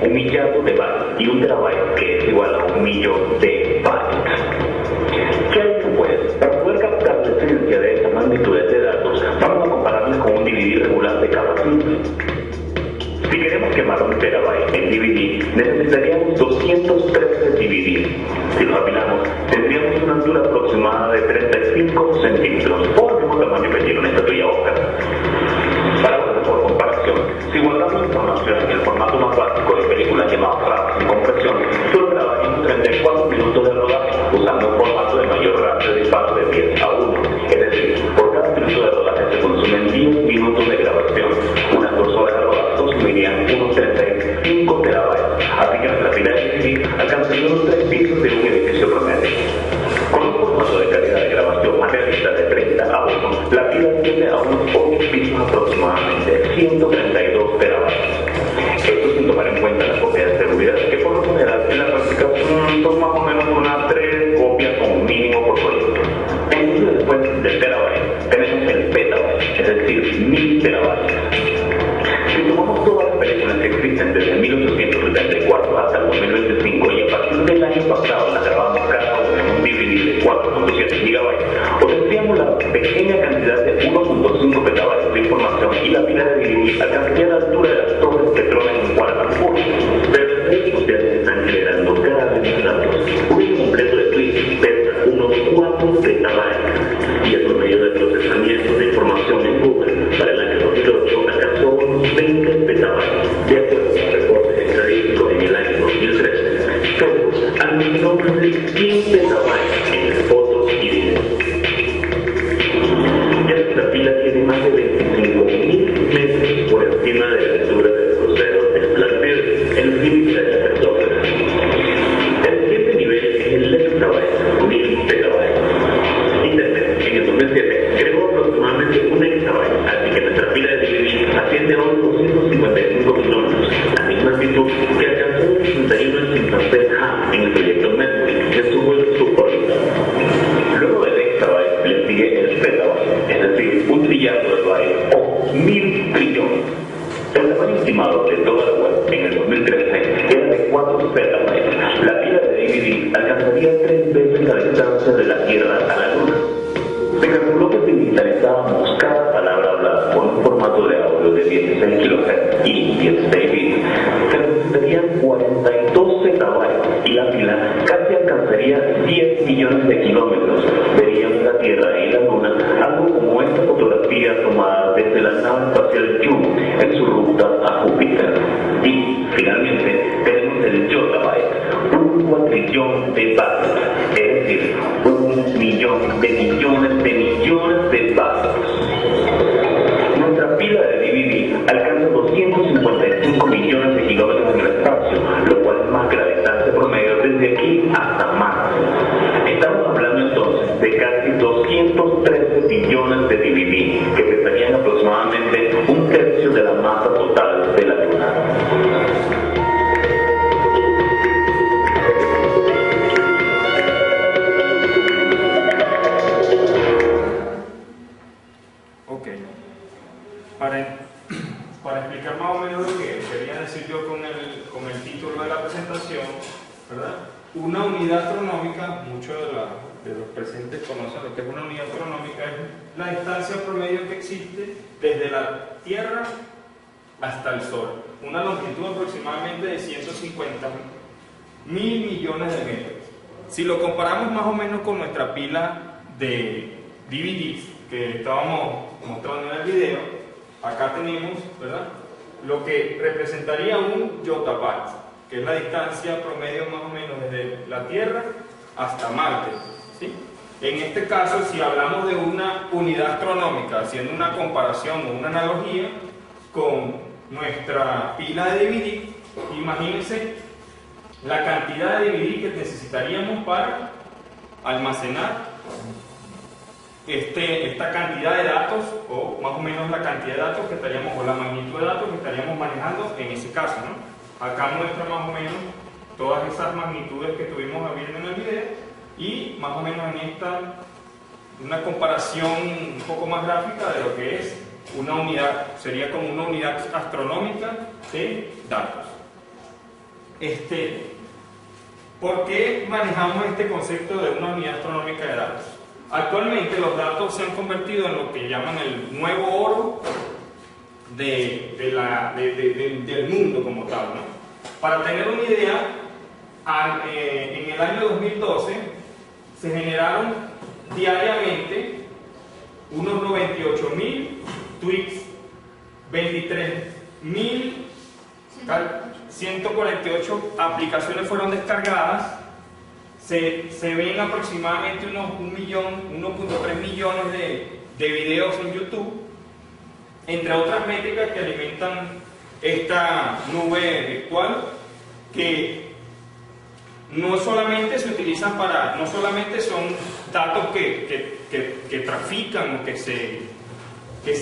1 millón de bytes, y un terabyte, que es igual a 1 millón de bytes. ¿Qué hay después? Para poder captar la esencia de esta magnitud de datos, vamos a compararlos con un DVD regular de capa simple. Si queremos quemar un terabyte en DVD, necesitaríamos 213 DVD. Si los apilamos, tendríamos una altura aproximada de 35 centímetros, o el mismo tamaño que tiene una estatuilla Oscar. Para ver por comparación, si guardamos información en el formato más básico de películas llamado RAW sin compresión, solo grabaríamos 34 minutos de rodaje, usando un formato de mayor ratio de disparo de 10 a 1. Es decir, por cada minuto de rodaje se consumen 10 minutos de grabación. Unas 2 horas de rodaje consumirían unos 35 terabytes, así que nuestra pila de DVD alcanzaría los 3 pisos de un edificio promedio. Con un formato de calidad de grabación más realista de 30 a 1, la pila asciende a unos 8 pisos aproximadamente, 132 terabytes. Esto sin tomar en cuenta las copias de seguridad, que por lo general en la práctica son más o menos unas 3 copias como mínimo por proyecto. Entonces después del terabyte tenemos el petabyte, es decir, 1000 terabytes. Si tomamos todas las películas que existen desde 1874 hasta el 2025 y a partir del año pasado las grabamos cada una en un DVD de 4.7 GB, obtendríamos la pequeña cantidad de 1.5 petabytes de información y la pila de DVD alcanzaría la altura de las torres Petronas en Kuala Lumpur. Pero las redes sociales están generando cada vez más datos. Un video completo de clips pesa unos 4 petabytes y el promedio de procesamiento de información en Google para el año 2008 alcanzó unos 20 petabytes, de acuerdo a reportes estadísticos en el año 2013. Facebook almacenó más de 100 petabytes entre fotos y videos. Ya esta pila tiene más de 25.000 metros por encima de la altura del crucero de Blackbeard, el límite de la cartógrafo. El siguiente nivel es el exabyte, 1000 petabytes. Internet en el 2007 creó aproximadamente 1 exabyte, así que nuestra pila de DVD asciende a unos 255 kilómetros, la misma altitud que alcanzó el 61 en Sinclair Ham en el proyecto Netflix de su vuelo suborbital. Luego del exabyte le sigue el petabyte, es decir, 1 trillazo de bytes o 1000 trillones. El tamaño estimado de toda la web en el 2013 era de 4 petabytes. La pila de DVD alcanzaría 3 veces la distancia de la Tierra a la Luna. Se calculó que si digitalizábamos cada palabra hablada con un formato de audio de 16 kHz y 16 bits, se necesitarían 42 zettabytes y la pila casi alcanzaría 10 millones de kilómetros. Veríamos la Tierra y la Luna, algo como esta fotografía tomada desde la nave espacial Juno en su ruta a Júpiter. Y finalmente tenemos el yottabyte, 1 cuatrillón de bytes, es decir, 1 millón de millones de bytes. Nuestra pila de DVD alcanza 255 millones de kilómetros en el espacio, lo cual es más que la distancia promedio desde aquí hasta Marte. Estamos hablando entonces de casi 213 billones de DVD, que pesarían aproximadamente 1/3 de la masa total de la Luna. Para explicar más o menos lo que quería decir yo con el título de la presentación, ¿verdad? Una unidad astronómica, muchos de los presentes conocen lo que es una unidad astronómica, es la distancia promedio que existe desde la Tierra hasta el Sol. Una longitud aproximadamente de 150.000 millones de metros. Si lo comparamos más o menos con nuestra pila de DVDs que estábamos mostrando en el video, acá tenemos, ¿verdad?, lo que representaría un yottabyte, que es la distancia promedio más o menos desde la Tierra hasta Marte, ¿sí? En este caso, si hablamos de una unidad astronómica, haciendo una comparación o una analogía con nuestra pila de DVD, imagínense la cantidad de DVD que necesitaríamos para almacenar esta cantidad de datos, o más o menos la cantidad de datos que estaríamos, o la magnitud de datos que estaríamos manejando en ese caso, ¿no? Acá muestra más o menos todas esas magnitudes que estuvimos viendo en el video, y más o menos en esta, una comparación un poco más gráfica de lo que es una unidad, sería como una unidad astronómica de datos. ¿Por qué manejamos este concepto de una unidad astronómica de datos? Actualmente los datos se han convertido en lo que llaman el nuevo oro del mundo como tal, ¿no? Para tener una idea, en el año 2012 se generaron diariamente unos 98.000 tweets, 23.148 aplicaciones fueron descargadas, se ven aproximadamente unos 1.3 millones de videos en YouTube, entre otras métricas que alimentan esta nube virtual, que no solamente se utilizan no solamente son datos que trafican o que se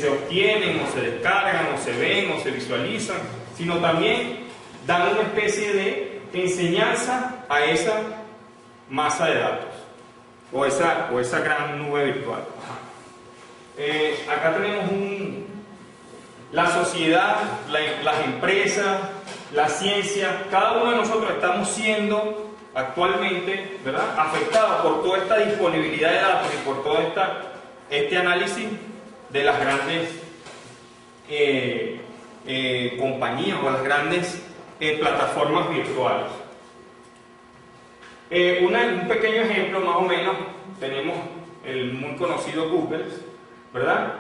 obtienen o se descargan o se ven o se visualizan, sino también dan una especie de enseñanza a esa masa de datos o esa gran nube virtual. Acá tenemos la sociedad, las empresas, la ciencia, cada uno de nosotros estamos siendo actualmente, ¿verdad?, afectados por toda esta disponibilidad de datos y por todo este análisis de las grandes compañías o las grandes plataformas virtuales. Un pequeño ejemplo más o menos, tenemos el muy conocido Google, ¿verdad?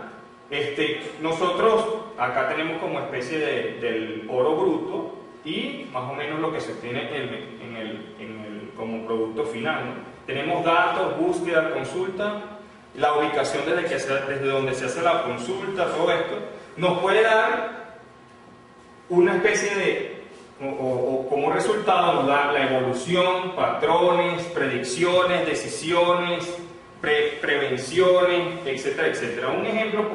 Nosotros acá tenemos como especie del oro bruto y más o menos lo que se tiene como producto final, ¿no? Tenemos datos, búsqueda, consulta, la ubicación desde donde se hace la consulta, todo esto nos puede dar una especie de, o como resultado nos da la evolución, patrones, predicciones, decisiones, prevenciones, etcétera, etcétera. Un ejemplo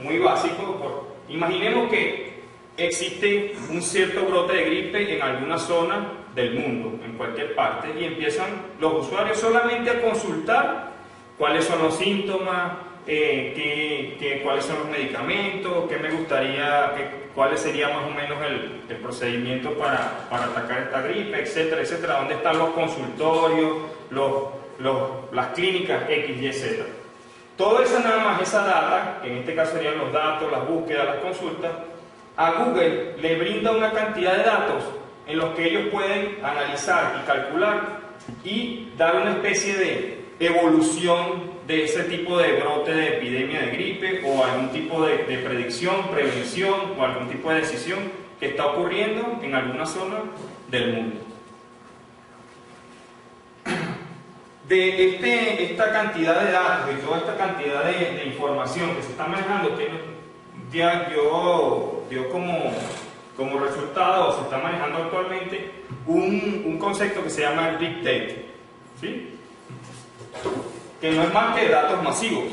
muy básico, imaginemos que existe un cierto brote de gripe en alguna zona del mundo, en cualquier parte, y empiezan los usuarios solamente a consultar cuáles son los síntomas, cuáles son los medicamentos, qué me gustaría, cuál sería más o menos el procedimiento para atacar esta gripe, etcétera, etcétera, dónde están los consultorios, las clínicas X, Y, Z. Todo eso nada más, esa data, que en este caso serían los datos, las búsquedas, las consultas, a Google le brinda una cantidad de datos en los que ellos pueden analizar y calcular y dar una especie de evolución de ese tipo de brote de epidemia de gripe o algún tipo de predicción, prevención o algún tipo de decisión que está ocurriendo en alguna zona del mundo. De esta cantidad de datos y toda esta cantidad de información que se está manejando, dio como resultado, se está manejando actualmente un concepto que se llama el Big Data, ¿sí? Que no es más que datos masivos.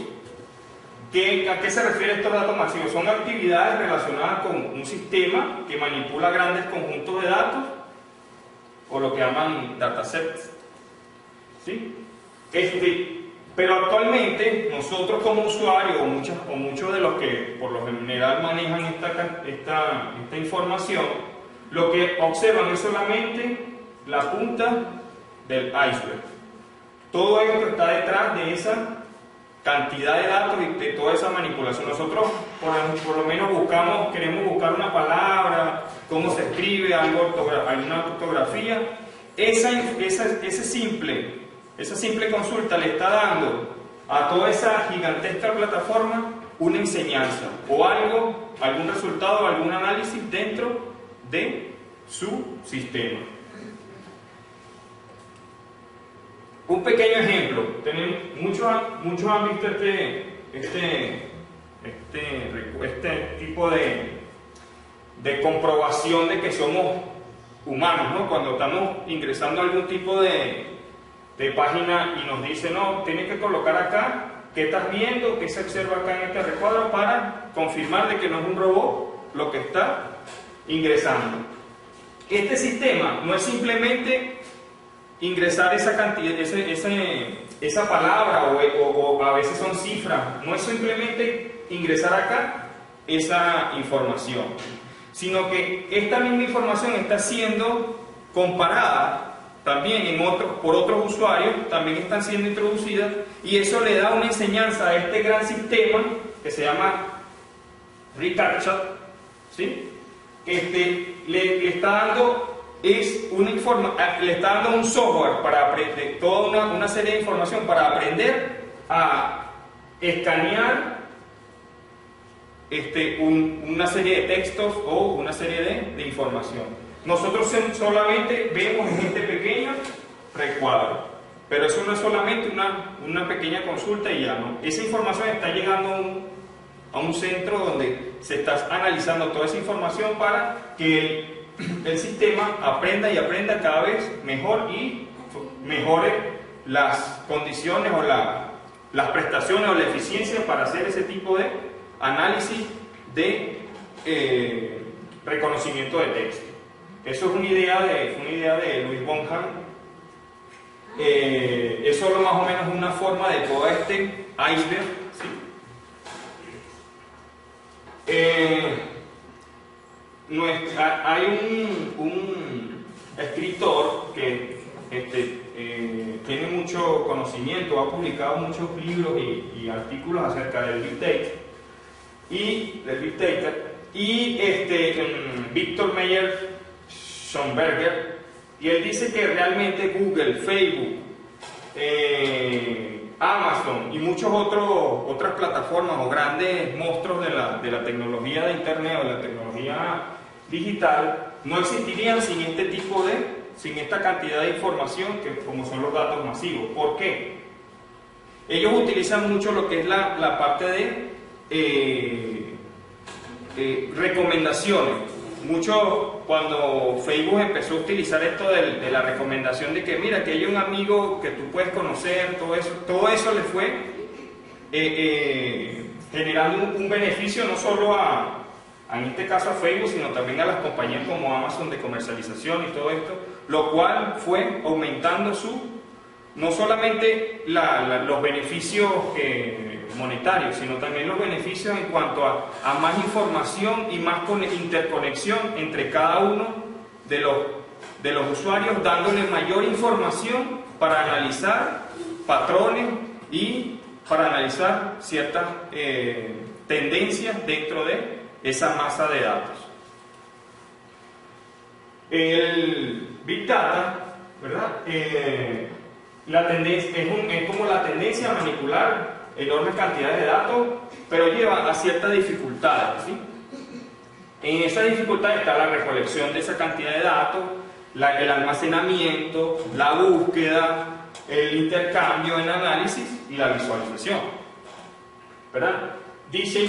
¿A qué se refiere estos datos masivos? Son actividades relacionadas con un sistema que manipula grandes conjuntos de datos, o lo que llaman datasets, ¿sí? Pero actualmente nosotros como usuarios o muchos de los que por lo general manejan esta información, lo que observan es solamente la punta del iceberg. Todo esto está detrás de esa cantidad de datos y de toda esa manipulación. Nosotros por lo menos queremos buscar una palabra, cómo se escribe, alguna ortografía. Esa simple consulta le está dando a toda esa gigantesca plataforma una enseñanza o algún resultado, algún análisis dentro de su sistema. Un pequeño ejemplo, muchos han visto este tipo de comprobación de que somos humanos, ¿no? Cuando estamos ingresando a algún tipo de página y nos dice, no, tienes que colocar acá qué estás viendo, qué se observa acá en este recuadro para confirmar de que no es un robot lo que está ingresando. Este sistema no es simplemente ingresar esa cantidad, esa palabra o a veces son cifras, no es simplemente ingresar acá esa información, sino que esta misma información está siendo comparadas también por otros usuarios, también están siendo introducidas, y eso le da una enseñanza a este gran sistema que se llama reCAPTCHA, ¿sí? Le está dando le está dando un software para aprender toda una serie de información para aprender a escanear una serie de textos o una serie de información. Nosotros solamente vemos en este pequeño recuadro, pero eso no es solamente una pequeña consulta y ya no. Esa información está llegando a un centro donde se está analizando toda esa información para que el sistema aprenda y aprenda cada vez mejor y mejore las condiciones o las prestaciones o la eficiencia para hacer ese tipo de análisis de reconocimiento de texto. Eso es una idea de Luis Bonham. Es solo más o menos una forma de todo este iceberg, ¿sí? Hay un escritor que tiene mucho conocimiento, ha publicado muchos libros y artículos acerca del Big Data y Víctor Meyer Schonberger, y él dice que realmente Google, Facebook, Amazon y muchas otras plataformas o grandes monstruos de la tecnología de Internet o de la tecnología digital no existirían sin sin esta cantidad de información como son los datos masivos. ¿Por qué? Ellos utilizan mucho lo que es la parte de recomendaciones. Cuando Facebook empezó a utilizar esto de la recomendación de que mira, que hay un amigo que tú puedes conocer, todo eso le fue generando un beneficio no solo en este caso a Facebook, sino también a las compañías como Amazon de comercialización y todo esto, lo cual fue aumentando no solamente los beneficios monetarios, sino también los beneficios en cuanto a más información y más interconexión entre cada uno de los usuarios, dándole mayor información para analizar patrones y para analizar ciertas tendencias dentro de esa masa de datos. El Big Data, ¿verdad? La tendencia es como la tendencia a manipular enormes cantidades de datos, pero lleva a ciertas dificultades, ¿sí? En esa dificultad está la recolección de esa cantidad de datos, el almacenamiento, la búsqueda, el intercambio en análisis y la visualización, ¿verdad? Toda esta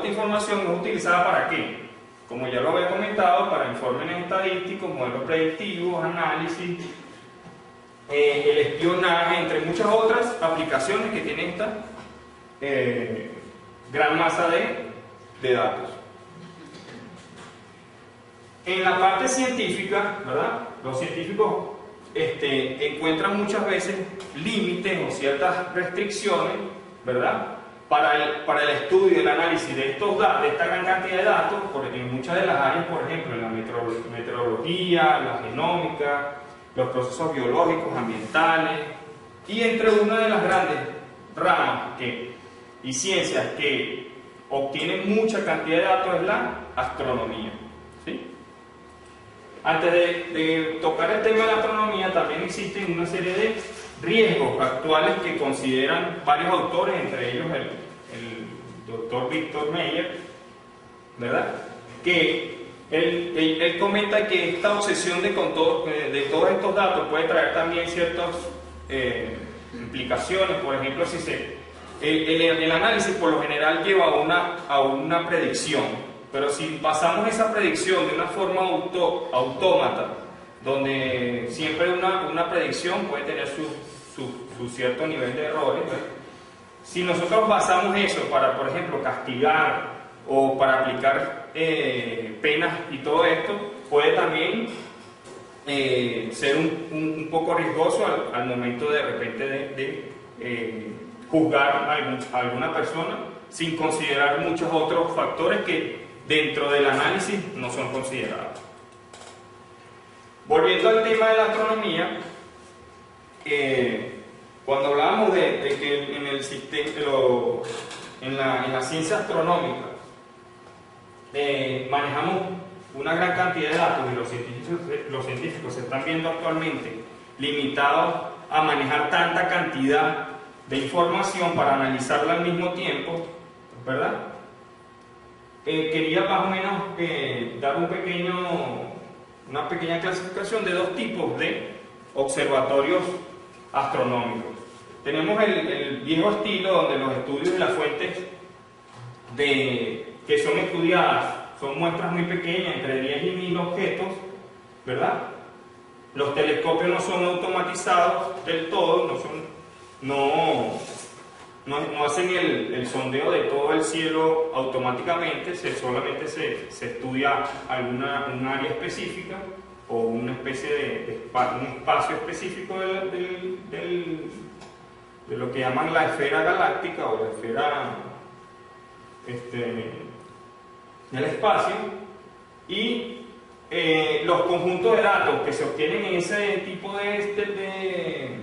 información es utilizada ¿para qué? Como ya lo había comentado, para informes estadísticos, modelos predictivos, análisis, el espionaje, entre muchas otras aplicaciones que tiene esta gran masa de datos. En la parte científica, ¿verdad? Los científicos encuentran muchas veces límites o ciertas restricciones, ¿verdad? Para el estudio y el análisis de esta gran cantidad de datos, en muchas de las áreas, por ejemplo, en la meteorología, la genómica, los procesos biológicos, ambientales, y entre una de las grandes ramas y ciencias que obtienen mucha cantidad de datos es la astronomía, ¿sí? Antes de tocar el tema de la astronomía, también existen una serie de riesgos actuales que consideran varios autores, entre ellos el doctor Víctor Meyer, ¿verdad? Que él comenta que esta obsesión de todos estos datos puede traer también ciertas implicaciones. Por ejemplo, el análisis por lo general lleva a una predicción, pero si pasamos esa predicción de una forma autómata, donde siempre una predicción puede tener su cierto nivel de errores, ¿verdad? Si nosotros basamos eso para, por ejemplo, castigar o para aplicar penas y todo esto, puede también ser un poco riesgoso al momento de repente de juzgar a alguna persona sin considerar muchos otros factores que dentro del análisis no son considerados. Volviendo al tema de la astronomía, cuando hablábamos de que en el sistema, en la ciencia astronómica, manejamos una gran cantidad de datos y los científicos se están viendo actualmente limitados a manejar tanta cantidad de información para analizarla al mismo tiempo, ¿verdad? Quería más o menos dar una pequeña clasificación de dos tipos de observatorios astronómicos. Tenemos el viejo estilo, donde los estudios de las fuentes que son estudiadas son muestras muy pequeñas, entre 10 y 1000 objetos, ¿verdad? Los telescopios no son automatizados del todo, no hacen el sondeo de todo el cielo automáticamente, solamente se estudia un área específica o una especie de un espacio específico de lo que llaman la esfera galáctica o la esfera del espacio, y los conjuntos de datos que se obtienen en ese tipo de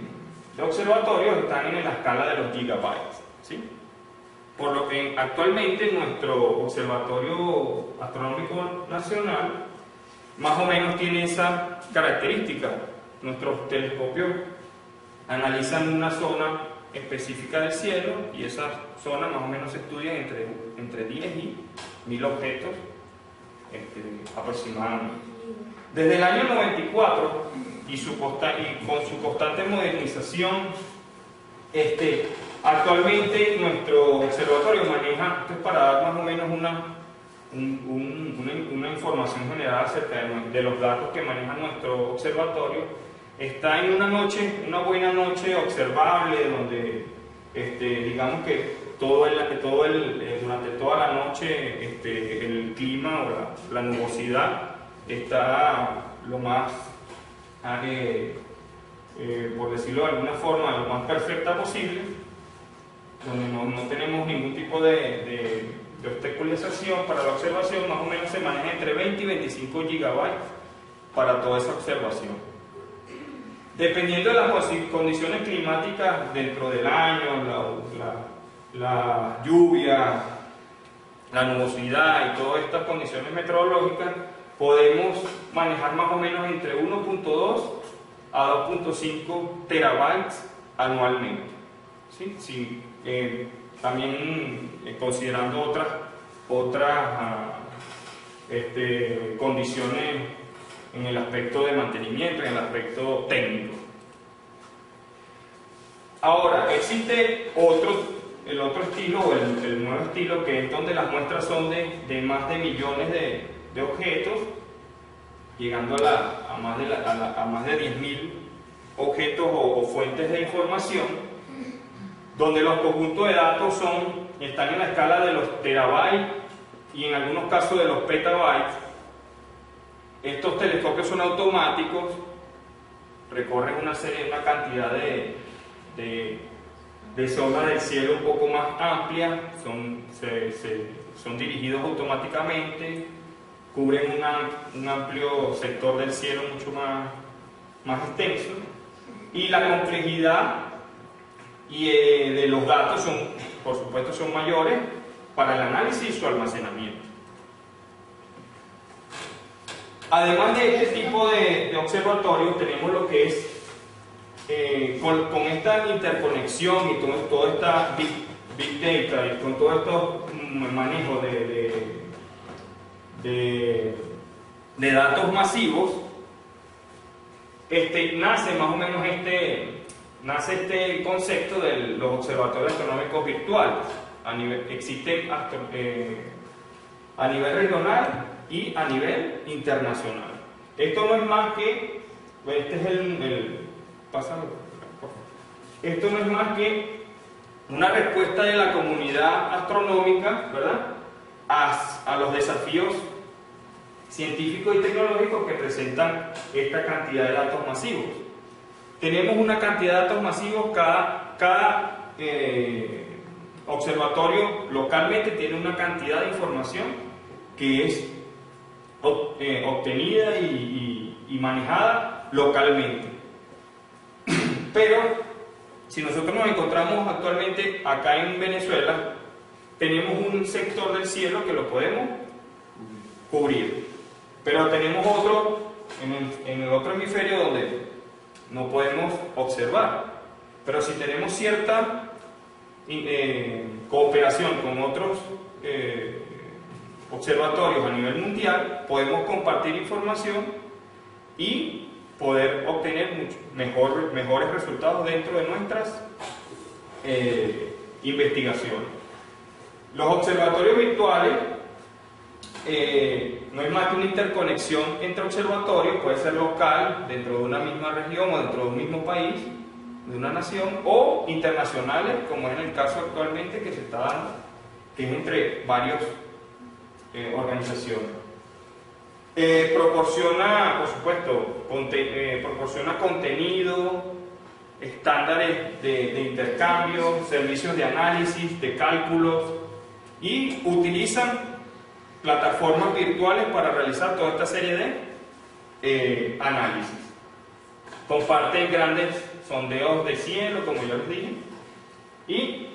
observatorios están en la escala de los gigabytes, ¿sí? Por lo que actualmente nuestro Observatorio Astronómico Nacional más o menos tiene esa característica. Nuestros telescopios analizan una zona específica del cielo y esa zona más o menos se estudia entre 10 y 1000 objetos aproximadamente. Desde el año 94 con su constante modernización, actualmente nuestro observatorio maneja, esto es para dar más o menos una información general acerca de los datos que maneja nuestro observatorio. Está en una buena noche observable, donde digamos que durante toda la noche el clima o la nubosidad está lo más, por decirlo de alguna forma, lo más perfecta posible, donde no tenemos ningún tipo de obstaculización para la observación. Más o menos se maneja entre 20 y 25 gigabytes para toda esa observación. Dependiendo de las condiciones climáticas dentro del año, la lluvia, la nubosidad y todas estas condiciones meteorológicas, podemos manejar más o menos entre 1.2 a 2.5 terabytes anualmente, ¿sí? Sí, también considerando otras condiciones en el aspecto de mantenimiento, en el aspecto técnico. Ahora, existe el otro estilo, o el nuevo estilo, que es donde las muestras son de más de millones de objetos, llegando a más de 10.000 objetos o fuentes de información, donde los conjuntos de datos están en la escala de los terabytes y en algunos casos de los petabytes. Estos telescopios son automáticos, recorren una cantidad de zonas del cielo un poco más amplias, son dirigidos automáticamente, cubren un amplio sector del cielo mucho más extenso, y la complejidad de los datos por supuesto, son mayores para el análisis y su almacenamiento. Además de este tipo de observatorios, tenemos lo que es, con esta interconexión y toda esta big data y con todo estos manejos de datos masivos, nace más o menos este concepto de los observatorios astronómicos virtuales. Existen a nivel regional y a nivel internacional. Esto no es más que, esto no es más que una respuesta de la comunidad astronómica, ¿verdad?, a los desafíos científicos y tecnológicos que presentan esta cantidad de datos masivos. Tenemos una cantidad de datos masivos, cada observatorio localmente tiene una cantidad de información que es obtenida y y manejada localmente. Pero si nosotros nos encontramos actualmente acá en Venezuela, tenemos un sector del cielo que lo podemos cubrir, pero tenemos otro en el otro hemisferio donde no podemos observar. Pero si tenemos cierta cooperación con otros observatorios a nivel mundial, podemos compartir información y poder obtener mejores resultados dentro de nuestras investigaciones. Los observatorios virtuales no es más que una interconexión entre observatorios, puede ser local, dentro de una misma región o dentro de un mismo país, de una nación, o internacionales, como es en el caso actualmente que se está dando, que es entre varias organizaciones. Proporciona, por supuesto, proporciona contenido, estándares de intercambio, servicios de análisis, de cálculos, y utilizan plataformas virtuales para realizar toda esta serie de análisis. Comparten grandes sondeos de cielo, como ya les dije, y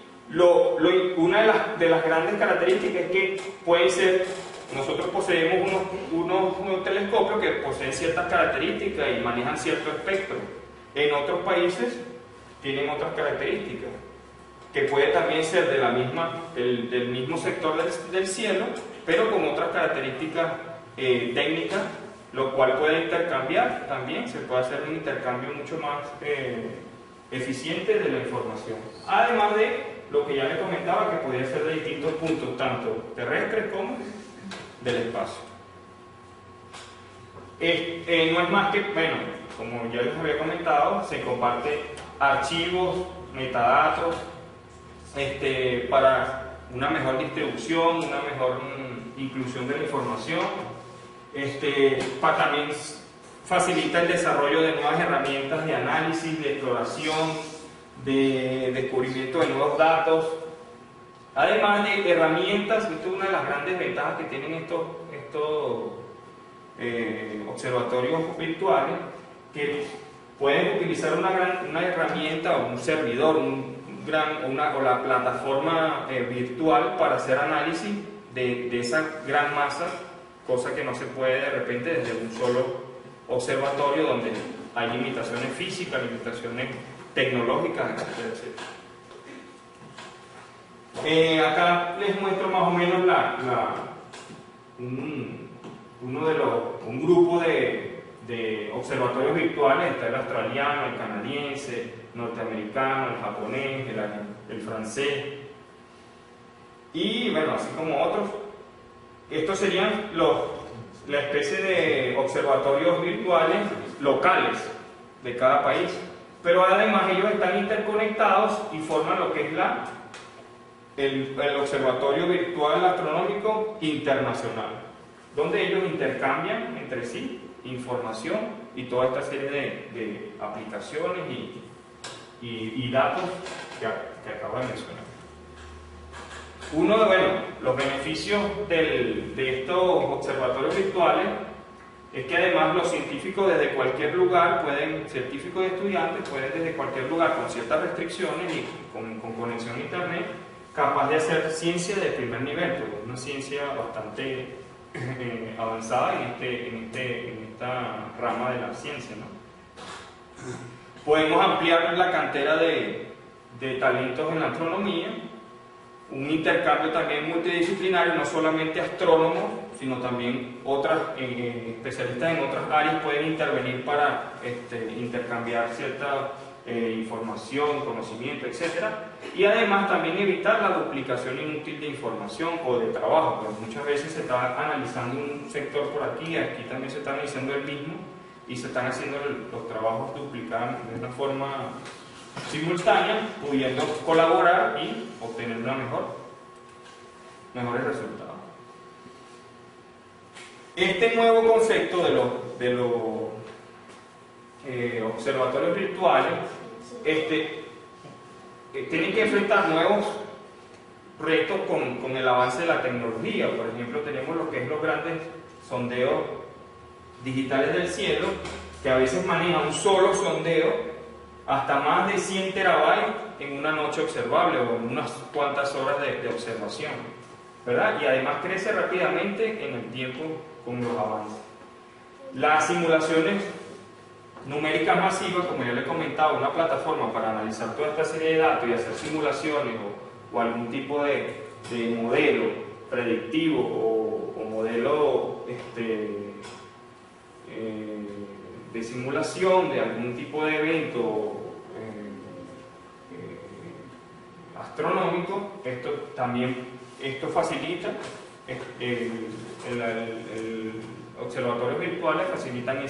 una de las grandes características es que pueden ser, nosotros poseemos unos telescopios que poseen ciertas características y manejan cierto espectro. En otros países tienen otras características, que puede también ser del mismo sector del cielo, pero con otras características técnicas, lo cual puede intercambiar también, se puede hacer un intercambio mucho más eficiente de la información. Además de lo que ya les comentaba, que podría ser de distintos puntos, tanto terrestres como del espacio. No es más que, bueno, como ya les había comentado, se comparten archivos, metadatos, para una mejor distribución, una mejor inclusión de la información. También facilita el desarrollo de nuevas herramientas de análisis, de exploración, de descubrimiento de nuevos datos, además de herramientas. Esta es una de las grandes ventajas que tienen estos observatorios virtuales, que pueden utilizar una herramienta o un servidor, o la plataforma virtual para hacer análisis de esa gran masa, cosa que no se puede de repente desde un solo observatorio, donde hay limitaciones físicas, limitaciones tecnológicas, etc. Acá les muestro más o menos un grupo de observatorios virtuales. Está el australiano, el canadiense, norteamericano, el japonés, el francés, y bueno, así como otros. Estos serían la especie de observatorios virtuales locales de cada país, pero además ellos están interconectados y forman lo que es el Observatorio Virtual Astronómico Internacional, donde ellos intercambian entre sí información y toda esta serie de aplicaciones y datos que acabo de mencionar. Los beneficios de estos observatorios virtuales es que además los científicos desde cualquier lugar científicos y estudiantes pueden desde cualquier lugar, con ciertas restricciones y con conexión a internet, capaz de hacer ciencia de primer nivel, porque es una ciencia bastante avanzada en esta rama de la ciencia, ¿no? Podemos ampliar la cantera de talentos en la astronomía, un intercambio también multidisciplinario, no solamente astrónomos, sino también otras especialistas en otras áreas pueden intervenir para intercambiar cierta información, conocimiento, etc. Y además también evitar la duplicación inútil de información o de trabajo, porque muchas veces se está analizando un sector por aquí también se está analizando el mismo, y se están haciendo los trabajos duplicados de una forma simultánea, pudiendo colaborar y obtener mejores resultados. Este nuevo concepto de los observatorios virtuales tienen que enfrentar nuevos retos con el avance de la tecnología. Por ejemplo, tenemos lo que es los grandes sondeos digitales del cielo, que a veces manejan un solo sondeo hasta más de 100 terabytes en una noche observable o en unas cuantas horas de observación, ¿verdad? Y además crece rápidamente en el tiempo con los avances. Las simulaciones numéricas masivas, como ya le he comentado, una plataforma para analizar toda esta serie de datos y hacer simulaciones o algún tipo de modelo predictivo o modelo de simulación de algún tipo de evento astronómico. Esto facilita, observatorios virtuales facilitan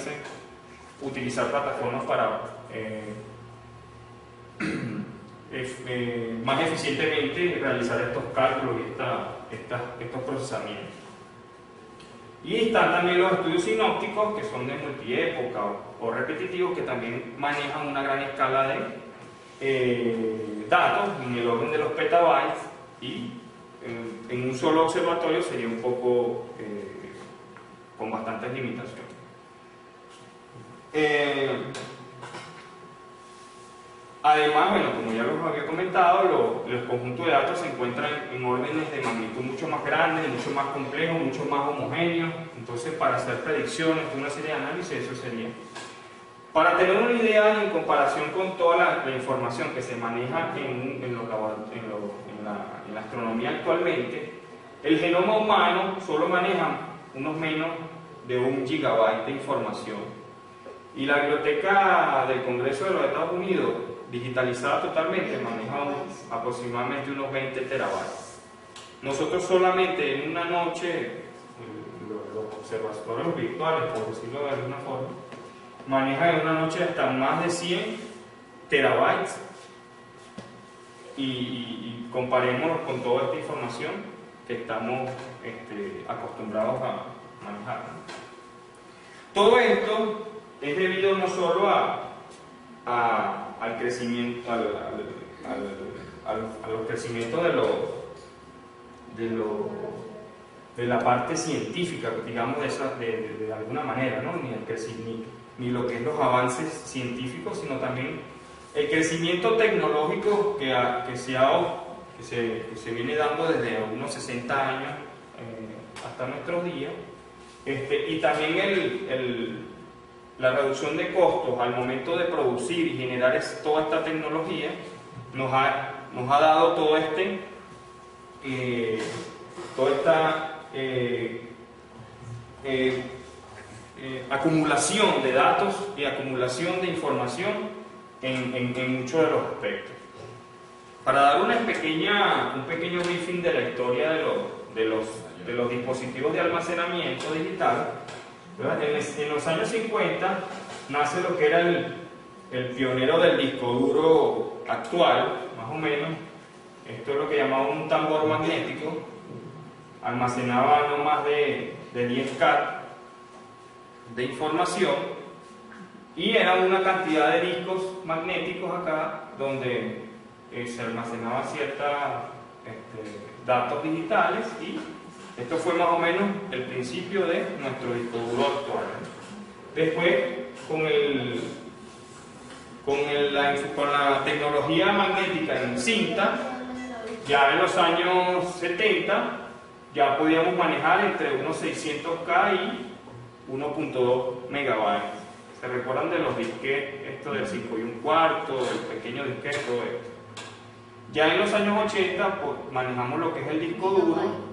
utilizar plataformas para más eficientemente realizar estos cálculos y estos procesamientos. Y están también los estudios sinópticos, que son de multiépoca o repetitivos, que también manejan una gran escala de datos en el orden de los petabytes, y en un solo observatorio sería un poco con bastantes limitaciones. Además, bueno, como ya los había comentado, los conjuntos de datos se encuentran en órdenes de magnitud mucho más grandes, mucho más complejos, mucho más homogéneos. Entonces, para hacer predicciones, una serie de análisis, eso sería. Para tener una idea en comparación con toda la información que se maneja en la astronomía actualmente, el genoma humano solo maneja unos menos de 1 gigabyte de información. Y la biblioteca del Congreso de los Estados Unidos, digitalizada totalmente, maneja aproximadamente unos 20 terabytes. Nosotros solamente en una noche, los observatorios virtuales, por decirlo de alguna forma, manejan en una noche hasta más de 100 terabytes. Y comparemos con toda esta información que estamos acostumbrados a manejar. Todo esto es debido no solo al crecimiento, a los crecimientos de la parte científica, digamos, de alguna manera, ¿no? Ni lo que es los avances científicos, sino también el crecimiento tecnológico que se viene dando desde unos 60 años hasta nuestros días, y también la reducción de costos al momento de producir y generar toda esta tecnología nos ha dado toda esta acumulación de datos y acumulación de información en muchos de los aspectos. Para dar un pequeño briefing de la historia de los dispositivos de almacenamiento digital, en los años 50 nace lo que era el pionero del disco duro actual, más o menos. Esto es lo que llamaba un tambor magnético, almacenaba no más de 10 K de información, y era una cantidad de discos magnéticos acá donde se almacenaba ciertos datos digitales, y esto fue más o menos el principio de nuestro disco duro actual. Después, con la tecnología magnética en cinta, ya en los años 70 ya podíamos manejar entre unos 600K y 1.2 megabytes. ¿Se recuerdan de los disquetes, esto del 5 1/4, el pequeño disquete, todo esto? Ya en los años 80 pues, manejamos lo que es el disco duro.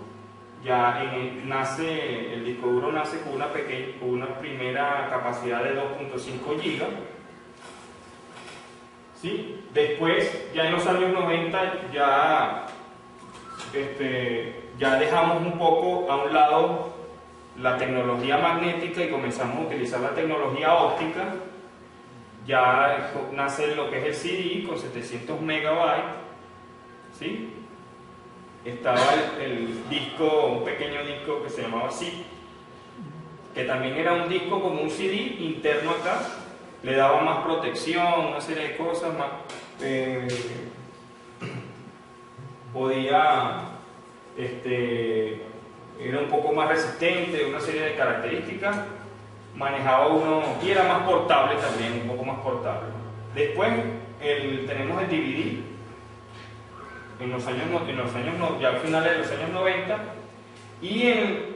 Ya el disco duro nace con una primera capacidad de 2.5 GB. ¿Sí? Después, ya en los años 90, ya dejamos un poco a un lado la tecnología magnética y comenzamos a utilizar la tecnología óptica. Ya nace lo que es el CD con 700 megabytes. ¿Sí? Estaba el disco, un pequeño disco que se llamaba ZIP, que también era un disco como un CD interno acá, le daba más protección, una serie de cosas más, era un poco más resistente, una serie de características manejaba uno y era más portable también, un poco más portable. Después tenemos el DVD en los años ya al finales de los años 90, y en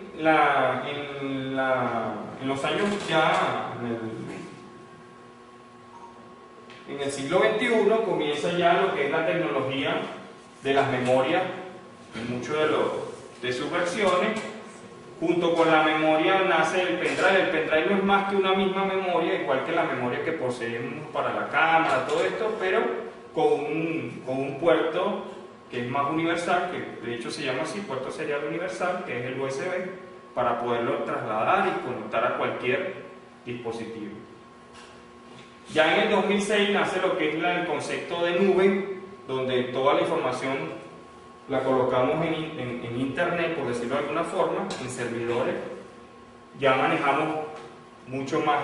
los años ya en el siglo XXI comienza ya lo que es la tecnología de las memorias en muchas de sus versiones. Junto con la memoria nace el pendrive. El pendrive no es más que una misma memoria, igual que la memoria que poseemos para la cámara, todo esto, pero con un puerto que es más universal, que de hecho se llama así, puerto serial universal, que es el USB, para poderlo trasladar y conectar a cualquier dispositivo. Ya en el 2006 nace lo que es el concepto de nube, donde toda la información la colocamos en internet, por decirlo de alguna forma, en servidores. Ya manejamos mucho más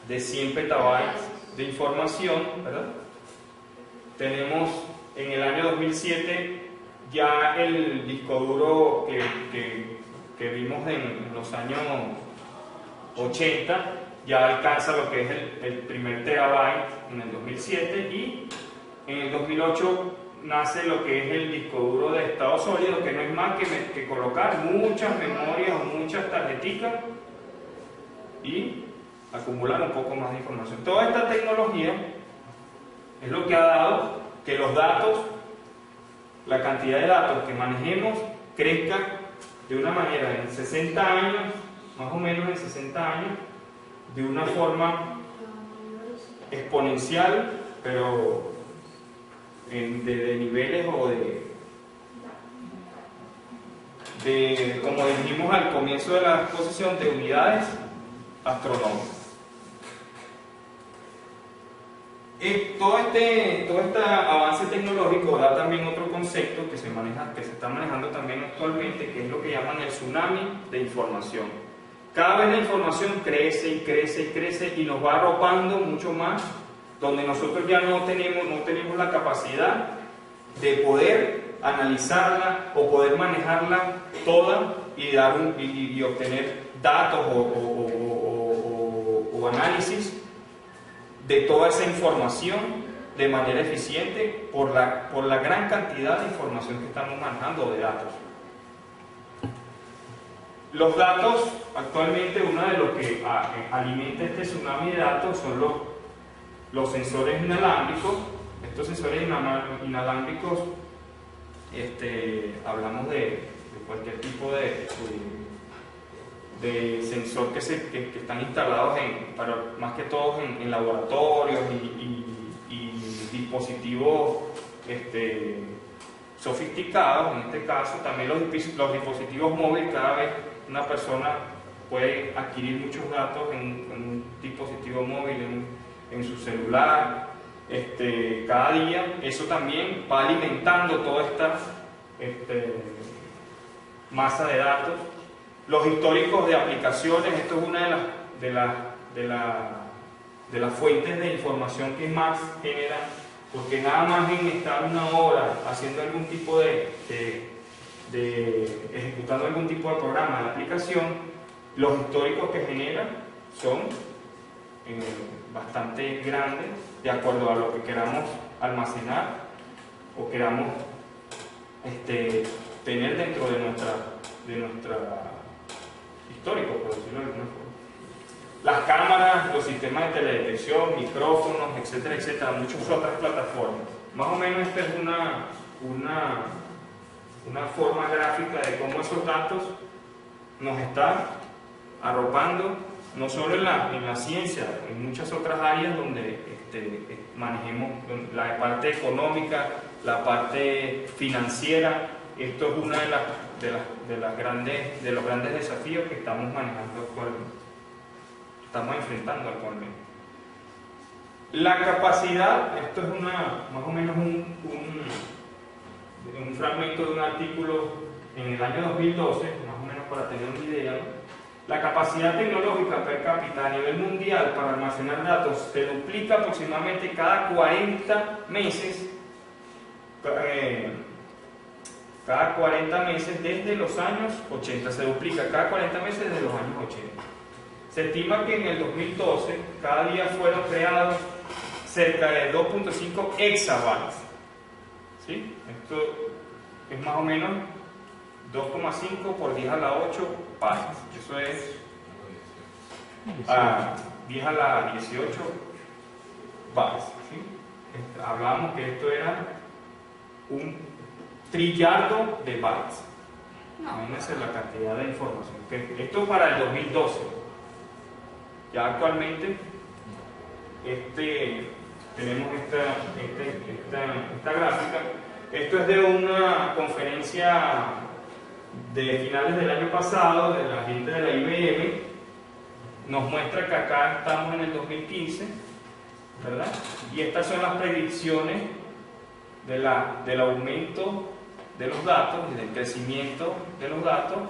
de 100 petabytes de información, ¿verdad? Tenemos en el año 2007 ya el disco duro que vimos en los años 80, ya alcanza lo que es el primer terabyte en el 2007, y en el 2008 nace lo que es el disco duro de estado sólido, que no es más que colocar muchas memorias o muchas tarjeticas y acumular un poco más de información. Toda esta tecnología es lo que ha dado que los datos, la cantidad de datos que manejemos, crezca de una manera en 60 años, más o menos en 60 años, de una forma exponencial, pero de niveles o de, como dijimos al comienzo de la exposición, de unidades astronómicas. Todo este avance tecnológico da también otro concepto que se está manejando también actualmente, que es lo que llaman el tsunami de información. Cada vez la información crece y crece y crece y nos va arropando mucho más, donde nosotros ya no tenemos la capacidad de poder analizarla o poder manejarla toda y obtener datos o análisis de toda esa información de manera eficiente por la gran cantidad de información que estamos manejando, de datos. Los datos, actualmente uno de los que alimenta este tsunami de datos son los sensores inalámbricos. Estos sensores inalámbricos, hablamos de cualquier tipo de sensor que están instalados más que todos en laboratorios y dispositivos sofisticados. En este caso también los dispositivos móviles, cada vez una persona puede adquirir muchos datos en un dispositivo móvil, en su celular, cada día. Eso también va alimentando toda esta masa de datos. Los históricos de aplicaciones, esto es una de las fuentes de información que más generan, porque nada más en estar una hora haciendo algún tipo ejecutando algún tipo de programa de aplicación, los históricos que generan son bastante grandes, de acuerdo a lo que queramos almacenar o queramos tener dentro de nuestra histórico, por decirlo de alguna forma. Las cámaras, los sistemas de teledetección, micrófonos, etcétera, etcétera, muchas otras plataformas. Más o menos esta es una forma gráfica de cómo esos datos nos están arropando, no solo en la ciencia, en muchas otras áreas donde manejemos la parte económica, la parte financiera. Esto es una de los grandes desafíos que estamos manejando actualmente, estamos enfrentando actualmente. La capacidad, esto es más o menos un fragmento de un artículo en el año 2012, más o menos para tener una idea, ¿no? La capacidad tecnológica per cápita a nivel mundial para almacenar datos se duplica aproximadamente cada 40 meses. Cada 40 meses desde los años 80, se duplica cada 40 meses desde los años 80. Se estima que en el 2012 cada día fueron creados cerca de 2.5 exabytes. ¿Sí? Esto es más o menos 2,5 por 10 a la 8 bytes. Eso es 10 a la 18 bytes. ¿Sí? Hablábamos que esto era un trillardo de bytes. Imagínense la cantidad de información. Esto para el 2012. Ya actualmente tenemos esta gráfica. Esto es de una conferencia de finales del año pasado de la gente de la IBM. Nos muestra que acá estamos en el 2015, ¿verdad? Y estas son las predicciones del aumento de los datos y del crecimiento de los datos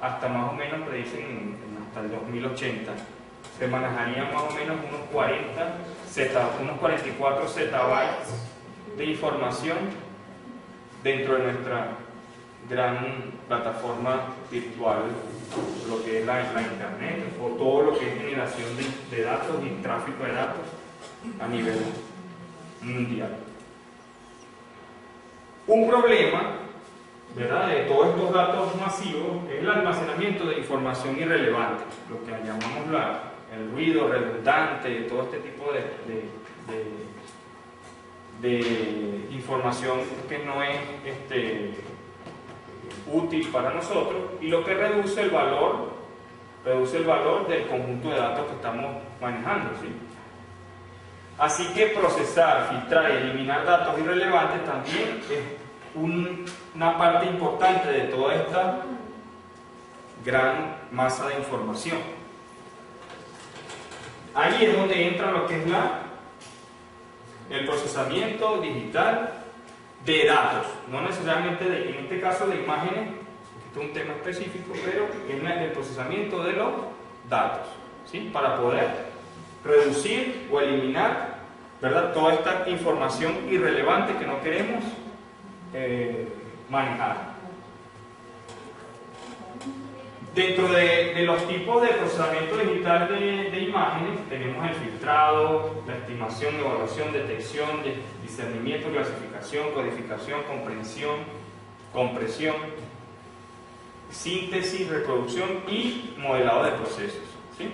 hasta más o menos predicen hasta el 2080. Se manejarían más o menos unos 44 zettabytes de información dentro de nuestra gran plataforma virtual, lo que es la internet, o todo lo que es generación de datos y tráfico de datos a nivel mundial. Un problema, ¿verdad?, de todos estos datos masivos es el almacenamiento de información irrelevante, lo que llamamos el ruido redundante, todo este tipo de información que no es útil para nosotros, y lo que reduce el valor del conjunto de datos que estamos manejando, ¿sí? Así que procesar, filtrar y eliminar datos irrelevantes también es una parte importante de toda esta gran masa de información. Ahí es donde entra lo que es el procesamiento digital de datos, no necesariamente en este caso de imágenes, esto es un tema específico, pero es el procesamiento de los datos, ¿sí?, para poder reducir o eliminar, ¿verdad?, toda esta información irrelevante que no queremos manejar. Dentro de los tipos de procesamiento digital de imágenes tenemos el filtrado, la estimación, evaluación, detección, discernimiento, clasificación, codificación, comprensión, compresión, síntesis, reproducción y modelado de procesos, ¿sí?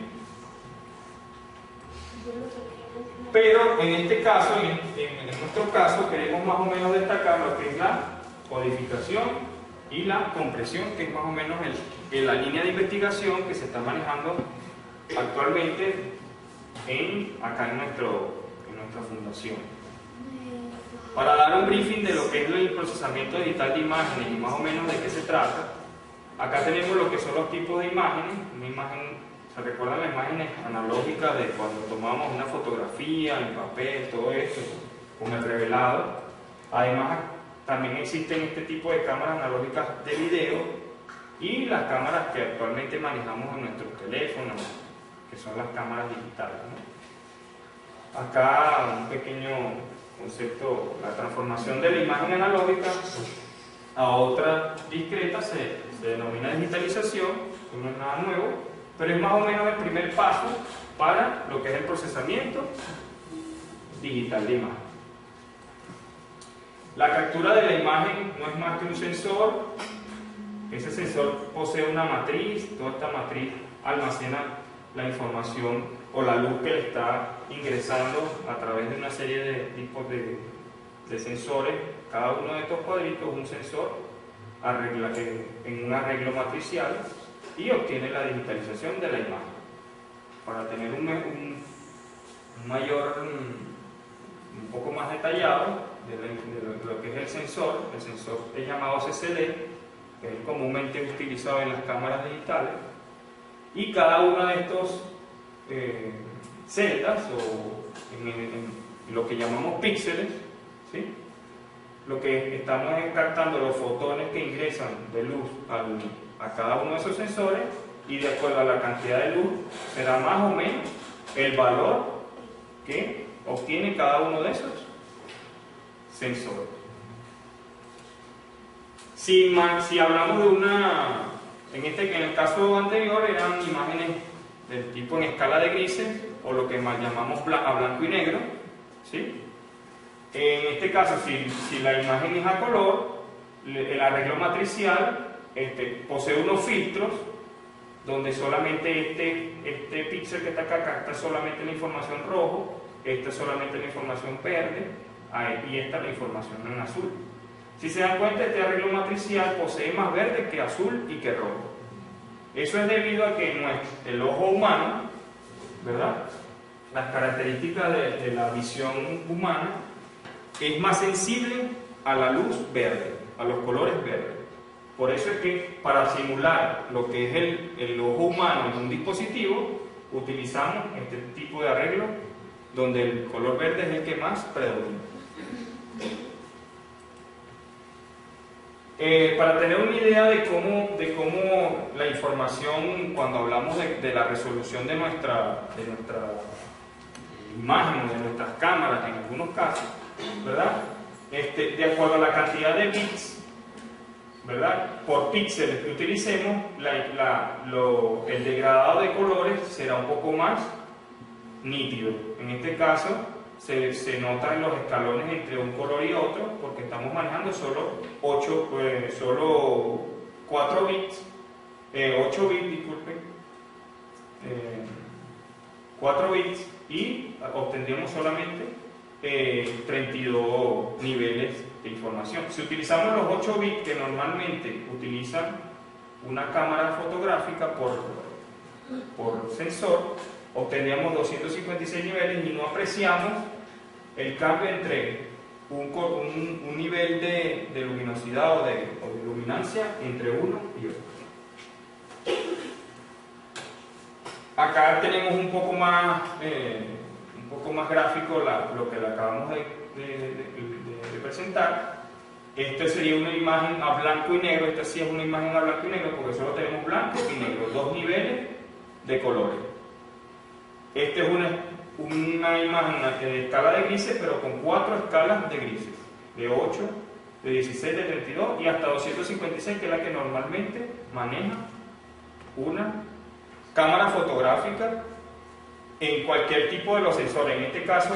Pero en este caso, en nuestro caso, queremos más o menos destacar lo que es la codificación y la compresión, que es más o menos la línea de investigación que se está manejando actualmente acá en nuestra fundación. Para dar un briefing de lo que es el procesamiento digital de imágenes y más o menos de qué se trata, acá tenemos lo que son los tipos de imágenes. Una imagen, ¿se recuerdan las imágenes analógicas de cuando tomamos una fotografía en papel, todo esto, con el revelado? Además, también existen este tipo de cámaras analógicas de video y las cámaras que actualmente manejamos en nuestros teléfonos, que son las cámaras digitales, ¿no? Acá un pequeño concepto: la transformación de la imagen analógica a otra discreta se denomina digitalización. No es nada nuevo, pero es más o menos el primer paso para lo que es el procesamiento digital de imagen. La captura de la imagen no es más que un sensor. Ese sensor posee una matriz. Toda esta matriz almacena la información o la luz que le está ingresando a través de una serie de tipos de sensores. Cada uno de estos cuadritos es un sensor en un arreglo matricial y obtiene la digitalización de la imagen. Para tener un poco más detallado de lo que es el sensor es llamado CCD, que es comúnmente utilizado en las cámaras digitales, y cada una de estos celdas, o en lo que llamamos píxeles, ¿sí?, lo que estamos es captando los fotones que ingresan de luz a cada uno de esos sensores, y de acuerdo a la cantidad de luz será más o menos el valor que obtiene cada uno de esos sensores. Si hablamos de en el caso anterior eran imágenes del tipo en escala de grises, o lo que más llamamos a blanco y negro, ¿sí? En este caso, si la imagen es a color, el arreglo matricial posee unos filtros donde solamente este píxel que está acá capta solamente la información rojo, esta solamente la información verde, y esta la información en azul. Si se dan cuenta, este arreglo matricial posee más verde que azul y que rojo. Eso es debido a que el ojo humano, ¿verdad?, las características de la visión humana, es más sensible a la luz verde, a los colores verdes. Por eso es que para simular lo que es el ojo humano en un dispositivo, utilizamos este tipo de arreglo donde el color verde es el que más predomina. Para tener una idea de cómo la información, cuando hablamos de la resolución de nuestra imagen, de nuestras cámaras en algunos casos, ¿verdad?, de acuerdo a la cantidad de bits, ¿verdad?, por píxeles que utilicemos, el degradado de colores será un poco más nítido. En este caso se notan los escalones entre un color y otro, porque estamos manejando solo 4 bits, 8 bits, disculpen, 4 bits, y obtendríamos solamente 32 niveles de información. Si utilizamos los 8 bits que normalmente utilizan una cámara fotográfica por sensor, obtendríamos 256 niveles y no apreciamos el cambio entre un nivel de luminosidad o de luminancia entre uno y otro. Acá tenemos un poco más gráfico lo que le acabamos de presentar. Esta sería una imagen a blanco y negro. Esta sí es una imagen a blanco y negro porque solo tenemos blanco y negro, dos niveles de colores. Esta es una imagen de escala de grises, pero con 4 escalas de grises, de 8, de 16, de 32 y hasta 256, que es la que normalmente maneja una cámara fotográfica en cualquier tipo de los sensores. En este caso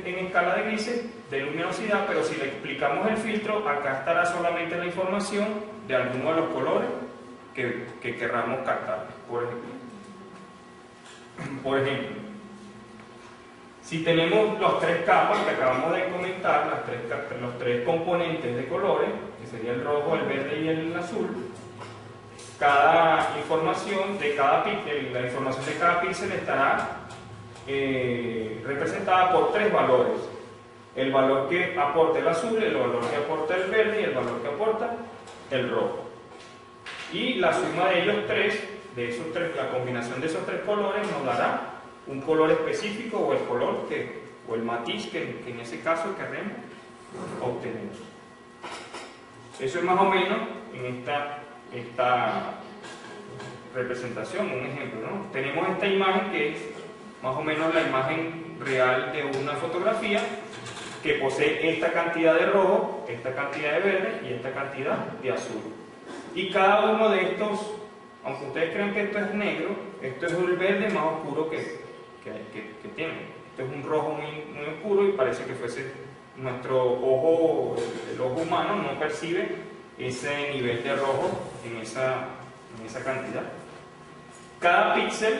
en escala de grises, de luminosidad, pero si le explicamos el filtro, acá estará solamente la información de alguno de los colores que querramos captar. Por ejemplo, si tenemos los 3 capas que acabamos de comentar, los 3 componentes de colores, que sería el rojo, el verde y el azul, cada información de cada píxel, la información de cada píxel estará representada por 3 valores: el valor que aporta el azul, el valor que aporta el verde y el valor que aporta el rojo. Y la suma de ellos la combinación de esos 3 colores nos dará un color específico, o el color o el matiz que en ese caso queremos obtener. Eso es más o menos en esta representación, un ejemplo, ¿no? Tenemos esta imagen que es más o menos la imagen real de una fotografía, que posee esta cantidad de rojo, esta cantidad de verde y esta cantidad de azul. Y cada uno de estos, aunque ustedes crean que esto es negro, esto es el verde más oscuro que tiene. Esto es un rojo muy oscuro y parece que fuese nuestro ojo, el ojo humano no percibe ese nivel de rojo en esa cantidad. Cada píxel,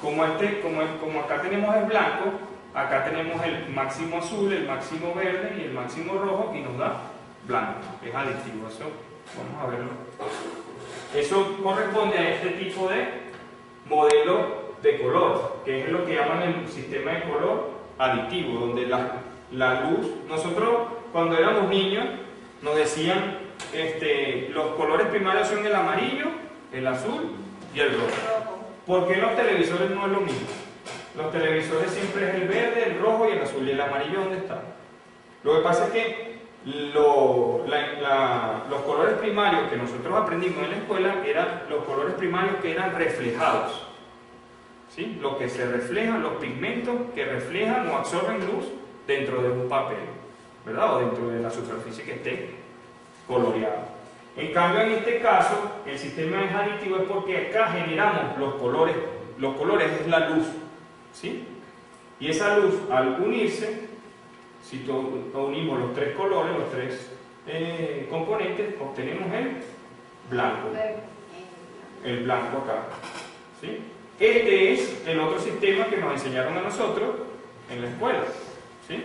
como acá tenemos el blanco, acá tenemos el máximo azul, el máximo verde y el máximo rojo, y nos da blanco. Es aditivo. Eso vamos a verlo. Eso corresponde a este tipo de modelo de color, que es lo que llaman el sistema de color aditivo, donde la luz, nosotros cuando éramos niños nos decían los colores primarios son el amarillo, el azul y el rojo. ¿Por qué los televisores no es lo mismo? Los televisores siempre es el verde, el rojo y el azul. ¿Y el amarillo dónde está? Lo que pasa es que los colores primarios que nosotros aprendimos en la escuela eran los colores primarios que eran reflejados, ¿sí? Lo que se refleja, los pigmentos que reflejan o absorben luz dentro de un papel, ¿verdad? O dentro de la superficie que esté coloreada. En cambio, en este caso, el sistema es aditivo, es porque acá generamos los colores los colores es la luz, ¿sí? Y esa luz, al unirse, si unimos los tres colores, los tres componentes, obtenemos el blanco. El blanco acá, ¿sí? Este es el otro sistema que nos enseñaron a nosotros en la escuela, ¿sí?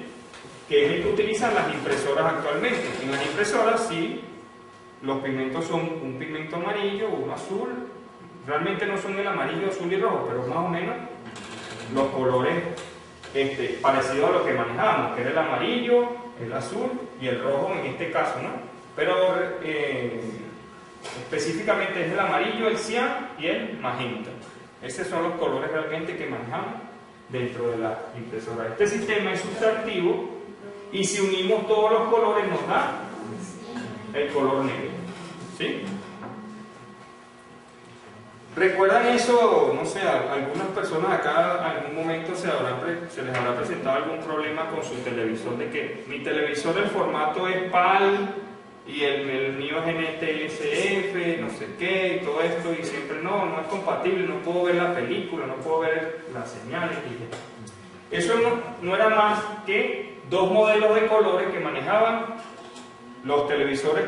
Que es el que utilizan las impresoras actualmente. En las impresoras sí, los pigmentos son un pigmento amarillo, uno azul. Realmente no son el amarillo, azul y rojo, pero más o menos los colores parecidos a lo que manejamos, que era el amarillo, el azul y el rojo en este caso, ¿no? Pero específicamente es el amarillo, el cian y el magenta. Esos son los colores realmente que manejamos dentro de la impresora. Este sistema es sustractivo y si unimos todos los colores nos da el color negro, ¿sí? ¿Recuerdan eso? No sé, algunas personas acá en algún momento se les habrá presentado algún problema con su televisor, de que mi televisor el formato es PAL y el mío es NTSF, no sé qué, y todo esto, y siempre no es compatible, no puedo ver la película, no puedo ver las señales. Eso no era más que dos modelos de colores que manejaban los televisores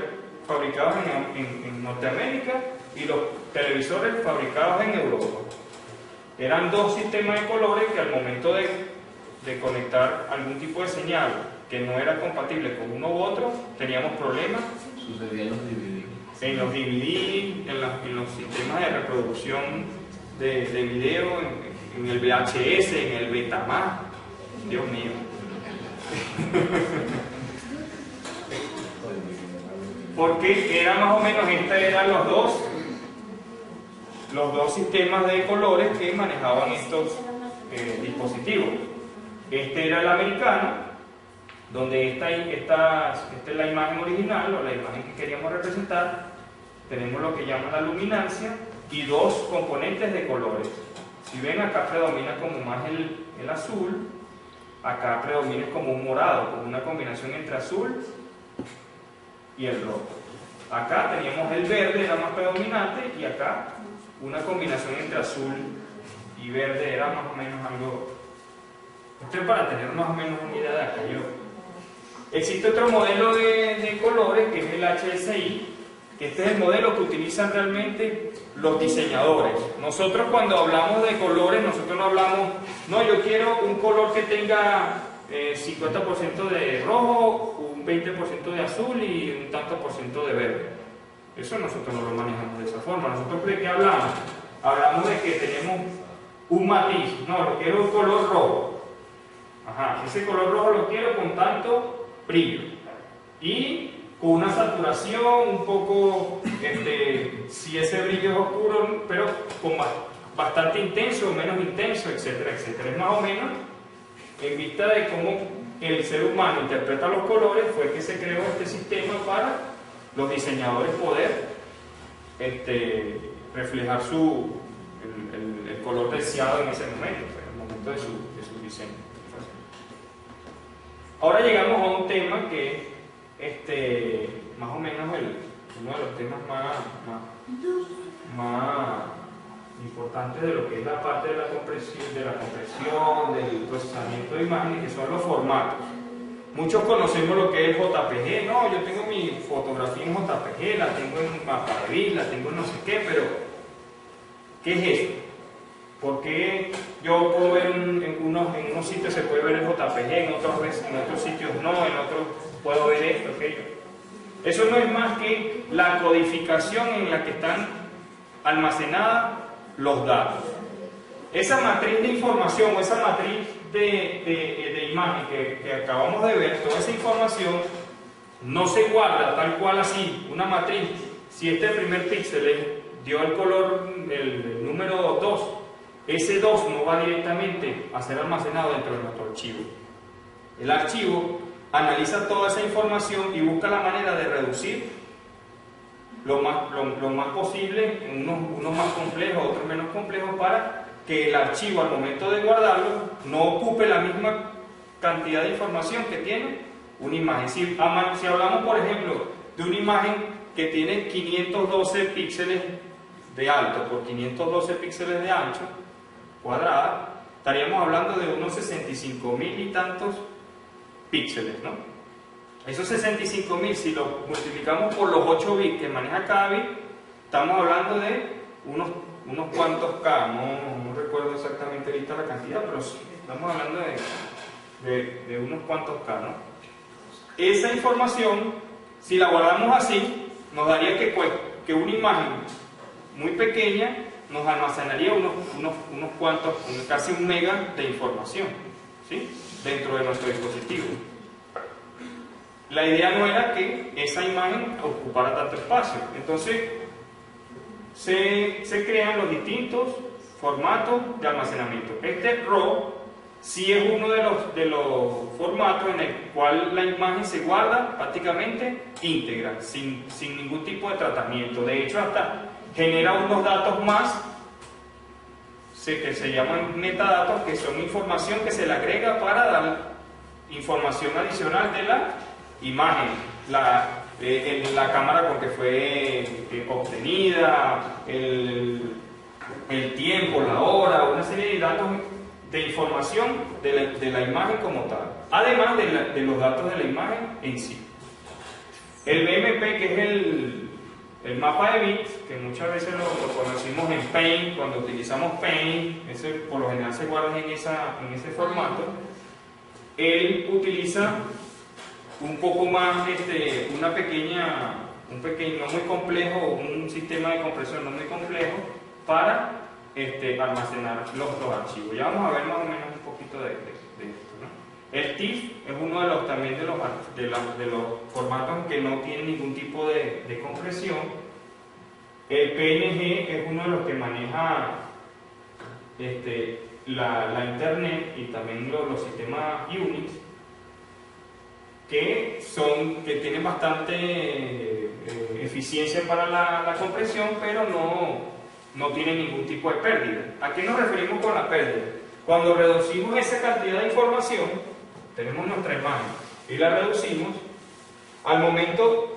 fabricados en Norteamérica y los televisores fabricados en Europa. Eran dos sistemas de colores que al momento de conectar algún tipo de señal que no era compatible con uno u otro, teníamos problemas. Sucedía en los DVD. En los DVD, en los sistemas de reproducción de video, en el VHS, en el Betamax. Dios mío. Porque era más o menos, eran los dos sistemas de colores que manejaban estos dispositivos. Este era el americano, donde esta es la imagen original o la imagen que queríamos representar. Tenemos lo que llaman la luminancia y dos componentes de colores. Si ven, acá predomina como más el azul, acá predomina como un morado, como una combinación entre azul y el rojo. Acá teníamos el verde, era más predominante, y acá una combinación entre azul y verde era más o menos algo. Esto es para tener más o menos una idea de aquello. Existe otro modelo de colores que es el HSI, que este es el modelo que utilizan realmente los diseñadores. Nosotros cuando hablamos de colores, nosotros no hablamos, no, yo quiero un color que tenga 50% de rojo, un 20% de azul y un tanto por ciento de verde. Eso nosotros no lo manejamos de esa forma. Nosotros ¿de qué hablamos? Hablamos de que tenemos un matiz. No, lo quiero un color rojo. Ajá, ese color rojo lo quiero con tanto brillo y con una saturación un poco, si ese brillo es oscuro, pero con bastante intenso o menos intenso, etcétera, etcétera. Es más o menos en vista de cómo el ser humano interpreta los colores, fue que se creó este sistema para los diseñadores poder reflejar el color deseado en ese momento, en el momento de su diseño. Ahora llegamos a un tema que más o menos uno de los temas más importantes de lo que es la parte de la compresión, del procesamiento de imágenes, que son los formatos. Muchos conocemos lo que es JPG. No, yo tengo mi fotografía en JPG, la tengo en Maparavil, la tengo en no sé qué, pero ¿qué es esto? Porque yo puedo ver en unos sitios se puede ver el JPG, en otros sitios no, en otros puedo ver esto, aquello. Eso no es más que la codificación en la que están almacenadas los datos. Esa matriz de información o esa matriz de imagen que acabamos de ver, toda esa información no se guarda tal cual así, una matriz. Si este primer píxel dio el color, el número 2, ese 2 no va directamente a ser almacenado dentro de nuestro archivo. El archivo analiza toda esa información y busca la manera de reducir lo más posible, unos más complejos, otros menos complejos, para que el archivo al momento de guardarlo no ocupe la misma cantidad de información que tiene una imagen. Si hablamos, por ejemplo, de una imagen que tiene 512 píxeles de alto por 512 píxeles de ancho, cuadrada, estaríamos hablando de unos 65.000 y tantos píxeles, ¿no? Esos 65.000, si lo multiplicamos por los 8 bits que maneja cada bit, estamos hablando de unos cuantos K, no recuerdo exactamente ahorita la cantidad, pero sí, estamos hablando de unos cuantos K, ¿no? Esa información, si la guardamos así, nos daría que una imagen muy pequeña nos almacenaría unos cuantos, casi 1 mega de información, ¿sí? Dentro de nuestro dispositivo. La idea no era que esa imagen ocupara tanto espacio, entonces se crean los distintos formatos de almacenamiento. Este RAW sí es uno de los formatos en el cual la imagen se guarda prácticamente íntegra, sin ningún tipo de tratamiento. De hecho, hasta genera unos datos más que se llaman metadatos, que son información que se le agrega para dar información adicional de la imagen, la cámara con que fue obtenida, el tiempo, la hora, una serie de datos de información de la imagen como tal, además de los datos de la imagen en sí. El BMP, que es el mapa de bits, que muchas veces lo conocimos en Paint, cuando utilizamos Paint, ese por lo general se guarda en ese formato. Él utiliza un poco más, no muy complejo, un sistema de compresión no muy complejo para almacenar los archivos. Ya vamos a ver más o menos un poquito de esto, ¿no? El TIFF es uno de los formatos que no tiene ningún tipo de compresión. El PNG es uno de los que maneja la internet y también los sistemas Unix, que tienen bastante eficiencia para la compresión, pero no tienen ningún tipo de pérdida. ¿A qué nos referimos con la pérdida? Cuando reducimos esa cantidad de información, tenemos nuestra imagen y la reducimos, al momento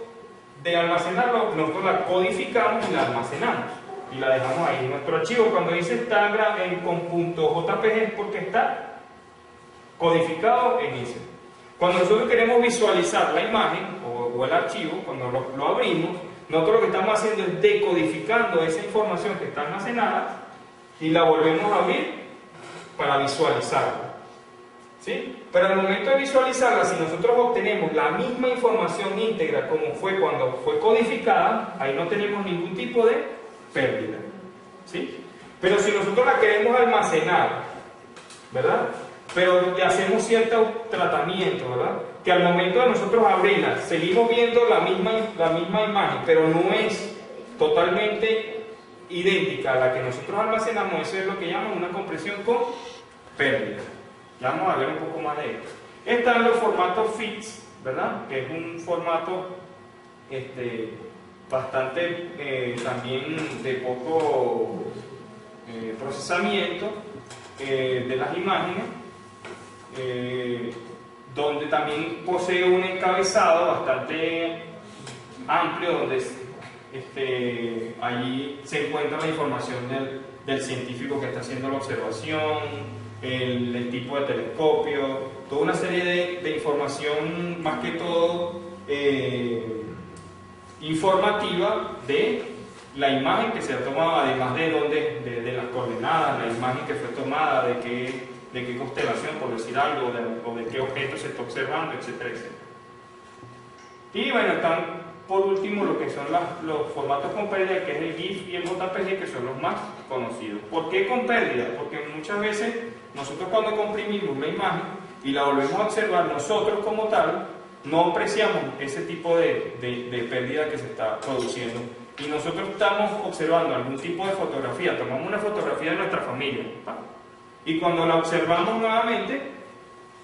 de almacenarlo, nosotros la codificamos y la almacenamos y la dejamos ahí. Nuestro archivo, cuando dice está con .jpg, es porque está codificado en ese. Cuando nosotros queremos visualizar la imagen o el archivo, cuando lo abrimos, nosotros lo que estamos haciendo es decodificando esa información que está almacenada y la volvemos a abrir para visualizarla, ¿sí? Pero al momento de visualizarla, si nosotros obtenemos la misma información íntegra como fue cuando fue codificada, ahí no tenemos ningún tipo de pérdida, ¿sí? Pero si nosotros la queremos almacenar, ¿verdad? Pero le hacemos cierto tratamiento, ¿verdad? Que al momento de nosotros abrirla, seguimos viendo la misma imagen, pero no es totalmente idéntica a la que nosotros almacenamos. Eso es lo que llaman una compresión con pérdida. Ya vamos a ver un poco más de esto. Están los formatos FITS, ¿verdad? Que es un formato bastante también de poco procesamiento de las imágenes, donde también posee un encabezado bastante amplio, donde allí se encuentra la información del científico que está haciendo la observación, el tipo de telescopio, toda una serie de información, más que todo informativa de la imagen que se ha tomado, además de las coordenadas, la imagen que fue tomada, de qué constelación, por decir algo, o de qué objeto se está observando, etcétera, etcétera. Y bueno, están por último lo que son los formatos con pérdida, que es el GIF y el JPG, que son los más conocidos. ¿Por qué con pérdida? Porque muchas veces nosotros cuando comprimimos la imagen y la volvemos a observar, nosotros como tal no apreciamos ese tipo de pérdida que se está produciendo. Y nosotros estamos observando algún tipo de fotografía, tomamos una fotografía de nuestra familia, ¿va? Y cuando la observamos nuevamente,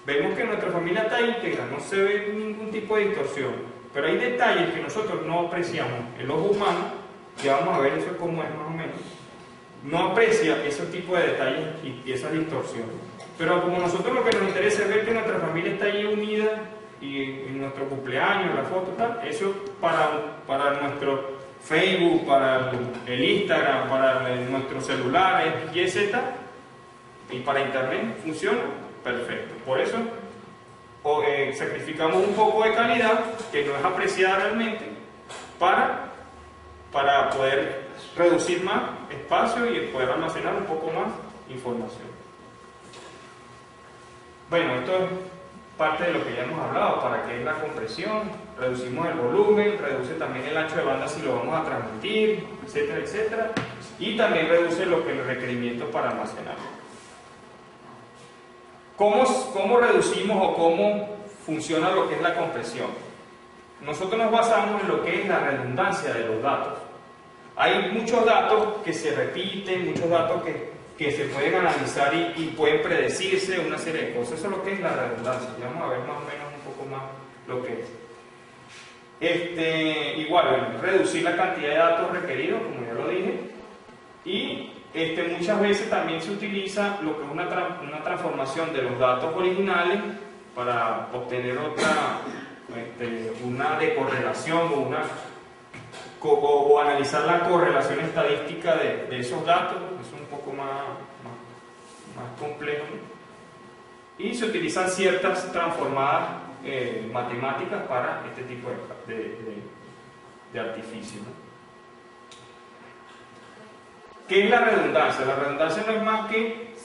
vemos que nuestra familia está íntegra, no se ve ningún tipo de distorsión. Pero hay detalles que nosotros no apreciamos. El ojo humano, ya vamos a ver eso cómo es más o menos, no aprecia ese tipo de detalles y esa distorsión. Pero como nosotros lo que nos interesa es ver que nuestra familia está allí unida y en nuestro cumpleaños, la foto, tal, eso para nuestro Facebook, para el Instagram, para nuestros celulares y etc., Y para internet funciona perfecto. Por eso sacrificamos un poco de calidad, que no es apreciada realmente, para poder reducir más espacio y poder almacenar un poco más información. Bueno, esto es parte de lo que ya hemos hablado, para qué es la compresión, reducimos el volumen, reduce también el ancho de banda si lo vamos a transmitir, etcétera, etcétera, y también reduce lo que el requerimiento para almacenar. ¿Cómo reducimos o cómo funciona lo que es la compresión? Nosotros nos basamos en lo que es la redundancia de los datos. Hay muchos datos que se repiten, muchos datos que se pueden analizar y pueden predecirse una serie de cosas. Eso es lo que es la redundancia. Ya vamos a ver más o menos un poco más lo que es. Igual, reducir la cantidad de datos requeridos, como ya lo dije, y muchas veces también se utiliza lo que es una transformación de los datos originales para obtener una decorrelación o analizar la correlación estadística de esos datos. Es un poco más complejo, ¿no? Y se utilizan ciertas transformadas matemáticas para este tipo de artificio, ¿no? ¿Qué es la redundancia? La redundancia no es más que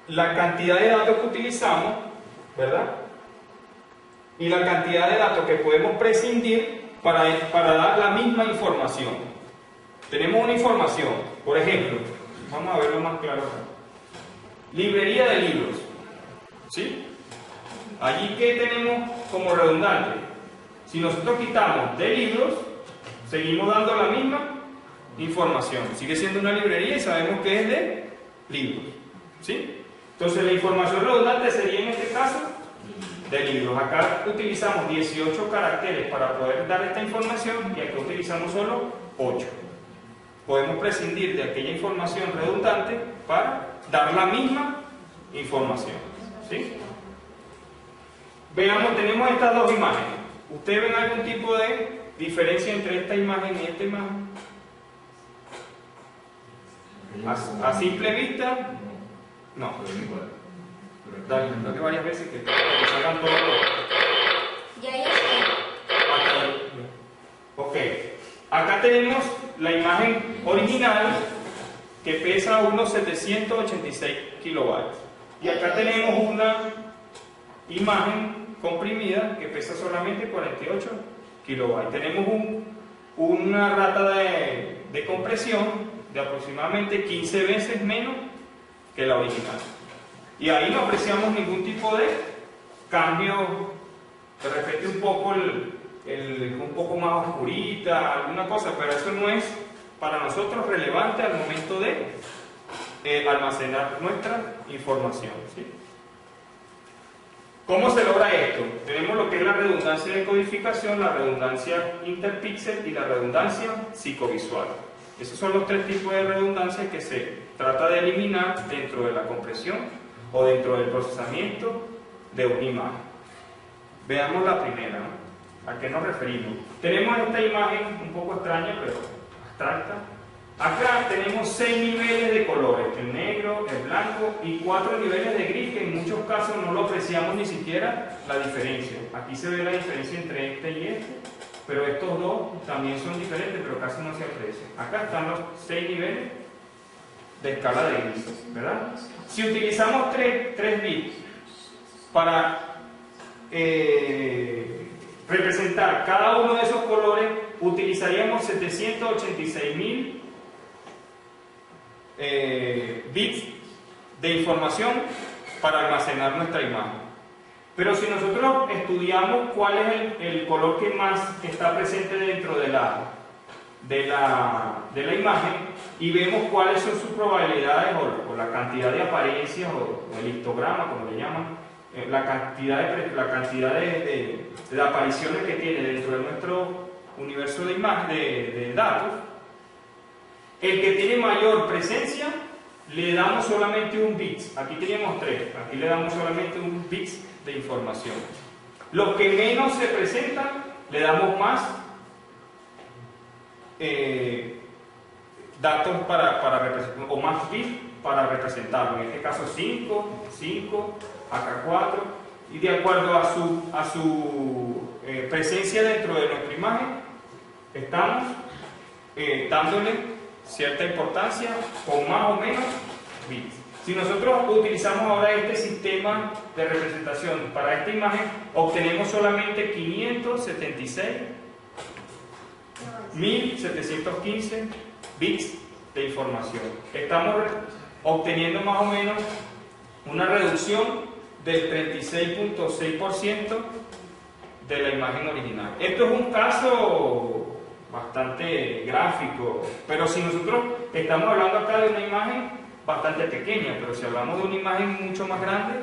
la cantidad de datos que utilizamos, ¿verdad? Y la cantidad de datos que podemos prescindir para dar la misma información. Tenemos una información, por ejemplo, vamos a verlo más claro acá. Librería de libros, ¿sí? Allí, ¿qué tenemos como redundante? Si nosotros quitamos de libros, seguimos dando la misma información. Sigue siendo una librería y sabemos que es de libros, ¿sí? Entonces la información redundante sería en este caso de libros. Acá utilizamos 18 caracteres para poder dar esta información y acá utilizamos solo 8. Podemos prescindir de aquella información redundante para dar la misma información, ¿sí? Veamos, tenemos estas dos imágenes. ¿Ustedes ven algún tipo de diferencia entre esta imagen y esta imagen? A simple vista, no. Dale varias veces que salgan todos los... Ya está. Ok. Acá tenemos la imagen original que pesa unos 786 kilobytes. Y acá tenemos una imagen comprimida que pesa solamente 48 kilobytes. Tenemos una rata de compresión de aproximadamente 15 veces menos que la original. Y ahí no apreciamos ningún tipo de cambio. De repente un poco más oscurita, alguna cosa, pero eso no es para nosotros relevante al momento de almacenar nuestra información, ¿sí? ¿Cómo se logra esto? Tenemos lo que es la redundancia de codificación, la redundancia interpíxel y la redundancia psicovisual. Esos son los tres tipos de redundancia que se trata de eliminar dentro de la compresión o dentro del procesamiento de una imagen. Veamos la primera, ¿no? ¿A qué nos referimos? Tenemos esta imagen un poco extraña, pero abstracta. Acá tenemos 6 niveles de colores, el negro, el blanco y 4 niveles de gris, que en muchos casos no lo apreciamos ni siquiera la diferencia. Aquí se ve la diferencia entre este y este, pero estos dos también son diferentes, pero casi no se aprecian. Acá están los 6 niveles de escala de grises, ¿verdad? Si utilizamos 3 bits para representar cada uno de esos colores, utilizaríamos 786.000 bits de información para almacenar nuestra imagen. Pero si nosotros estudiamos cuál es el color que más está presente dentro de la imagen y vemos cuáles son sus probabilidades o la cantidad de apariencias o el histograma, como le llaman, la cantidad de apariciones que tiene dentro de nuestro universo de imagen, de datos, el que tiene mayor presencia le damos solamente un bit. Aquí teníamos 3, aquí le damos solamente un bit de información. Los que menos se presentan le damos más datos para representar, o más bits para representarlo. En este caso 5, 5, acá 4, y de acuerdo a su presencia dentro de nuestra imagen, estamos dándole cierta importancia con más o menos bits. Si nosotros utilizamos ahora este sistema de representación para esta imagen, obtenemos solamente 576.715 bits de información. Estamos obteniendo más o menos una reducción del 36.6% de la imagen original. Esto es un caso bastante gráfico, pero si nosotros estamos hablando acá de una imagen bastante pequeña, pero si hablamos de una imagen mucho más grande,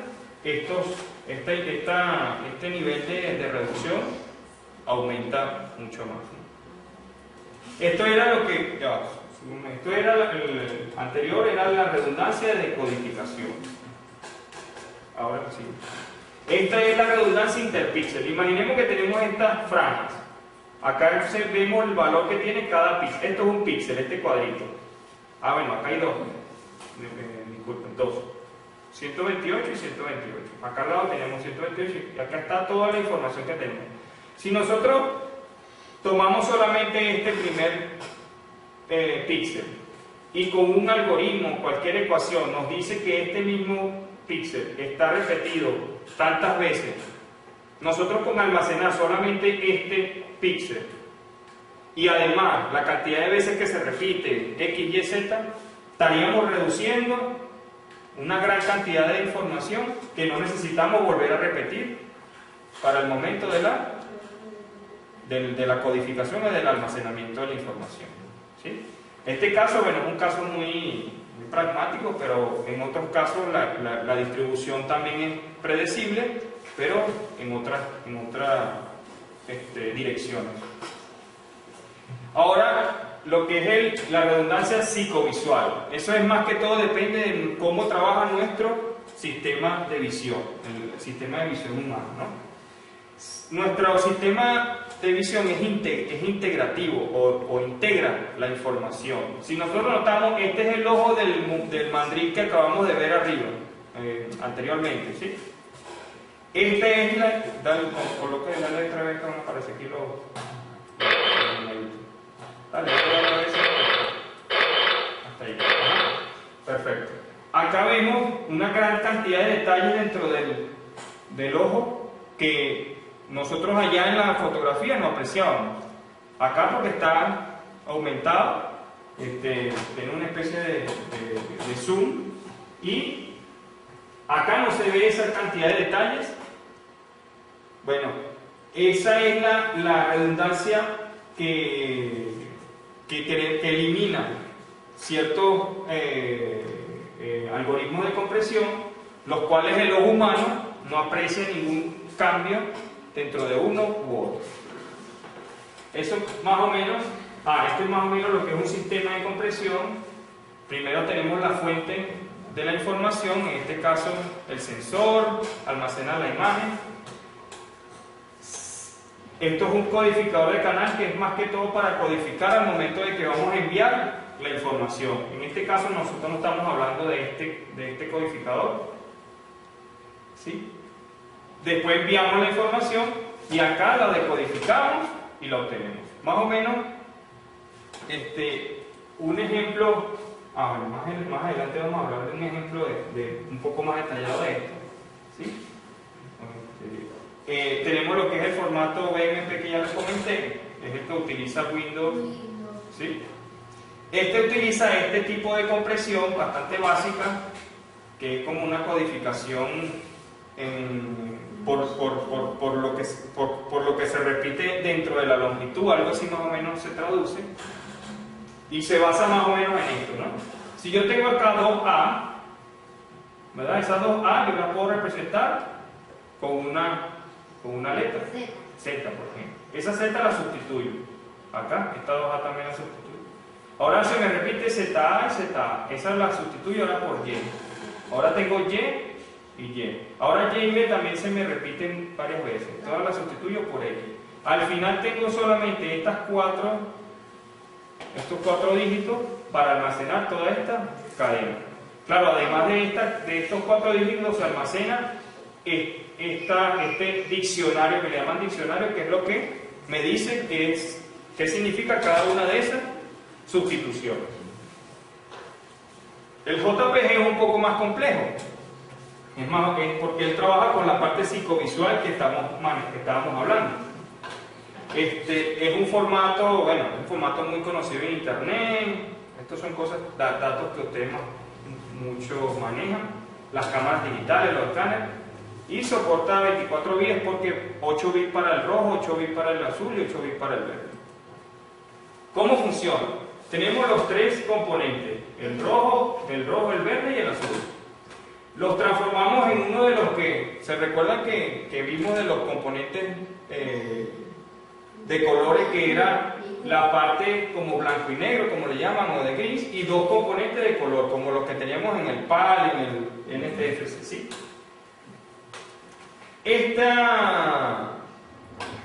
este nivel de reducción aumenta mucho más, ¿no? Esto era lo que, el anterior era la redundancia de codificación. Ahora sí. Esta es la redundancia interpíxel. Imaginemos que tenemos estas franjas. Acá vemos el valor que tiene cada píxel. Esto es un píxel, este cuadrito. Ah, bueno, acá hay dos. Disculpen, dos. 128 y 128. Acá al lado tenemos 128 y acá está toda la información que tenemos. Si nosotros tomamos solamente este primer píxel y con un algoritmo, cualquier ecuación, nos dice que este mismo píxel está repetido tantas veces, nosotros con almacenar solamente este píxel y además la cantidad de veces que se repite X, Y, Z, estaríamos reduciendo una gran cantidad de información que no necesitamos volver a repetir para el momento de la codificación o del almacenamiento de la información, ¿sí? Este caso, bueno, es un caso muy pragmático, pero en otros casos la distribución también es predecible, pero en otras direcciones. Ahora, lo que es la redundancia psicovisual, eso es más que todo depende de cómo trabaja nuestro sistema de visión, el sistema de visión humano, ¿no? Nuestro sistema de visión es integrativo o integra la información. Si nosotros notamos, este es el ojo del mandril que acabamos de ver arriba, anteriormente, ¿sí? Este es la... Dale otra vez que me aparece aquí los... Dale, otra vez. Hasta ahí. Perfecto. Acá vemos una gran cantidad de detalles dentro del ojo que nosotros allá en la fotografía no apreciábamos. Acá porque está aumentado, tiene una especie de zoom, y acá no se ve esa cantidad de detalles. Bueno, esa es la redundancia que elimina ciertos algoritmos de compresión, los cuales el ojo humano no aprecia ningún cambio dentro de uno u otro. Eso más o menos, esto es más o menos lo que es un sistema de compresión. Primero tenemos la fuente de la información, en este caso el sensor, almacena la imagen. Esto es un codificador de canal que es más que todo para codificar al momento de que vamos a enviar la información. En este caso nosotros no estamos hablando de este codificador, ¿sí? Después enviamos la información y acá la decodificamos y la obtenemos. Más o menos, un ejemplo, más adelante vamos a hablar de un ejemplo de un poco más detallado de esto, ¿sí? Tenemos lo que es el formato BMP que ya les comenté, es el que utiliza Windows, ¿sí? Este utiliza este tipo de compresión bastante básica, que es como una codificación por lo que se repite dentro de la longitud, algo así más o menos se traduce, y se basa más o menos en esto, ¿no? Si yo tengo acá 2A, ¿verdad? Esas 2A yo las puedo representar con una letra, Z, por ejemplo. Esa Z la sustituyo. Acá, esta 2A también la sustituyo. Ahora se me repite ZA y ZA. Esa la sustituyo ahora por Y. Ahora tengo Y y Y. Ahora Y y B también se me repiten varias veces. Todas las sustituyo por X. Al final tengo solamente estos cuatro dígitos para almacenar toda esta cadena. Claro, además de estos 4 dígitos se almacena este diccionario que le llaman diccionario, que es lo que me dice qué significa cada una de esas sustituciones. El JPG es un poco más complejo, es porque él trabaja con la parte psicovisual que estábamos hablando. Es un formato, bueno, un formato muy conocido en internet. Estos son datos que ustedes mucho manejan, las cámaras digitales, los escáneres, y soporta 24 bits porque 8 bits para el rojo, 8 bits para el azul y 8 bits para el verde. ¿Cómo funciona? Tenemos los 3 componentes, el rojo, el verde y el azul. Los transformamos en uno de los que, ¿se recuerdan que vimos de los componentes de colores, que era la parte como blanco y negro, como le llaman, o de gris, y 2 componentes de color, como los que teníamos en el PAL, en el NTFS, ¿sí?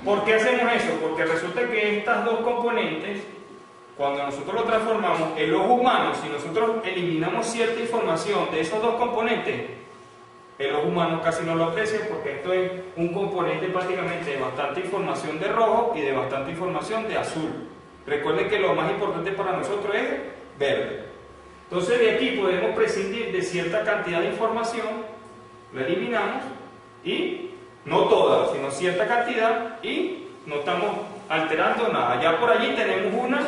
¿Por qué hacemos eso? Porque resulta que estas 2 componentes, cuando nosotros lo transformamos, el ojo humano, si nosotros eliminamos cierta información de esos 2 componentes, el ojo humano casi no lo aprecia, porque esto es un componente prácticamente de bastante información de rojo y de bastante información de azul. Recuerden que lo más importante para nosotros es verde. Entonces de aquí podemos prescindir de cierta cantidad de información, la eliminamos, y no toda, sino cierta cantidad, y no estamos alterando nada. Ya por allí tenemos una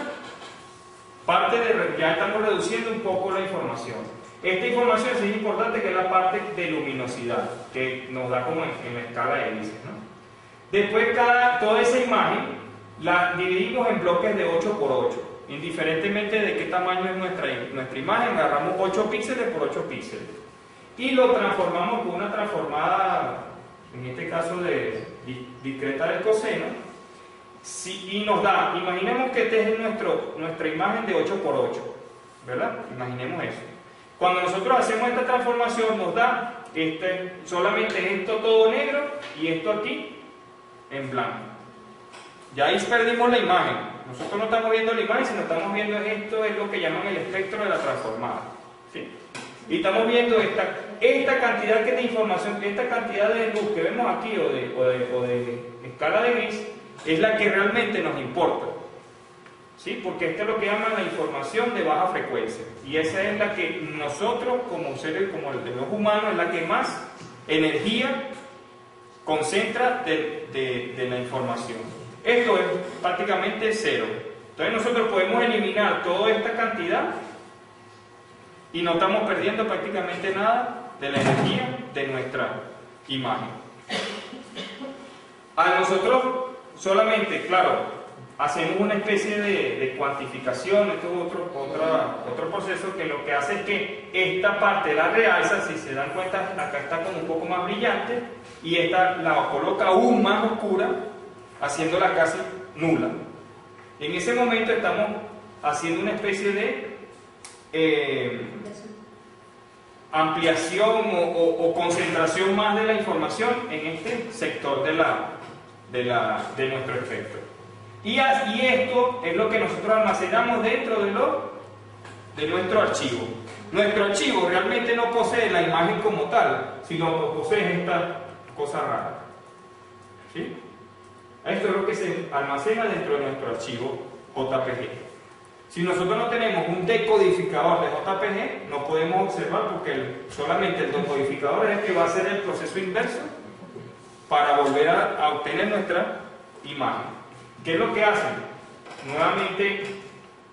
parte ya estamos reduciendo un poco la información. Esta información sí es importante, que es la parte de luminosidad, que nos da como en la escala de hélices, ¿no? Después toda esa imagen la dividimos en bloques de 8x8. Indiferentemente de qué tamaño es nuestra imagen, agarramos 8 píxeles por 8 píxeles. Y lo transformamos con una transformada, en este caso de discreta del coseno. Y nos da, imaginemos que esta es nuestra imagen de 8x8, ¿verdad? Imaginemos eso. Cuando nosotros hacemos esta transformación nos da solamente esto todo negro y esto aquí en blanco. Ya ahí perdimos la imagen. Nosotros no estamos viendo la imagen, sino estamos viendo esto, es lo que llaman el espectro de la transformada, ¿sí? Y estamos viendo esta cantidad de información, esta cantidad de luz que vemos aquí o de escala de gris, es la que realmente nos importa, ¿sí? Porque esta es lo que llaman la información de baja frecuencia, y esa es la que nosotros como seres, como el de los humanos, es la que más energía concentra de la información. Esto es prácticamente cero. Entonces nosotros podemos eliminar toda esta cantidad y no estamos perdiendo prácticamente nada de la energía de nuestra imagen. A nosotros solamente, claro, hacemos una especie de cuantificación. Esto es otro proceso que lo que hace es que esta parte la realza. Si se dan cuenta, acá está como un poco más brillante, y esta la coloca aún más oscura, haciéndola casi nula. En ese momento estamos haciendo una especie de ampliación o concentración más de la información en este sector de nuestro espectro. Y esto es lo que nosotros almacenamos dentro de nuestro archivo. Nuestro archivo realmente no posee la imagen como tal, sino posee esta cosa rara, ¿sí? Esto es lo que se almacena dentro de nuestro archivo JPG. Si nosotros no tenemos un decodificador de JPG, no podemos observar, porque solamente el decodificador es el que va a hacer el proceso inverso para volver a obtener nuestra imagen. ¿Qué es lo que hace? Nuevamente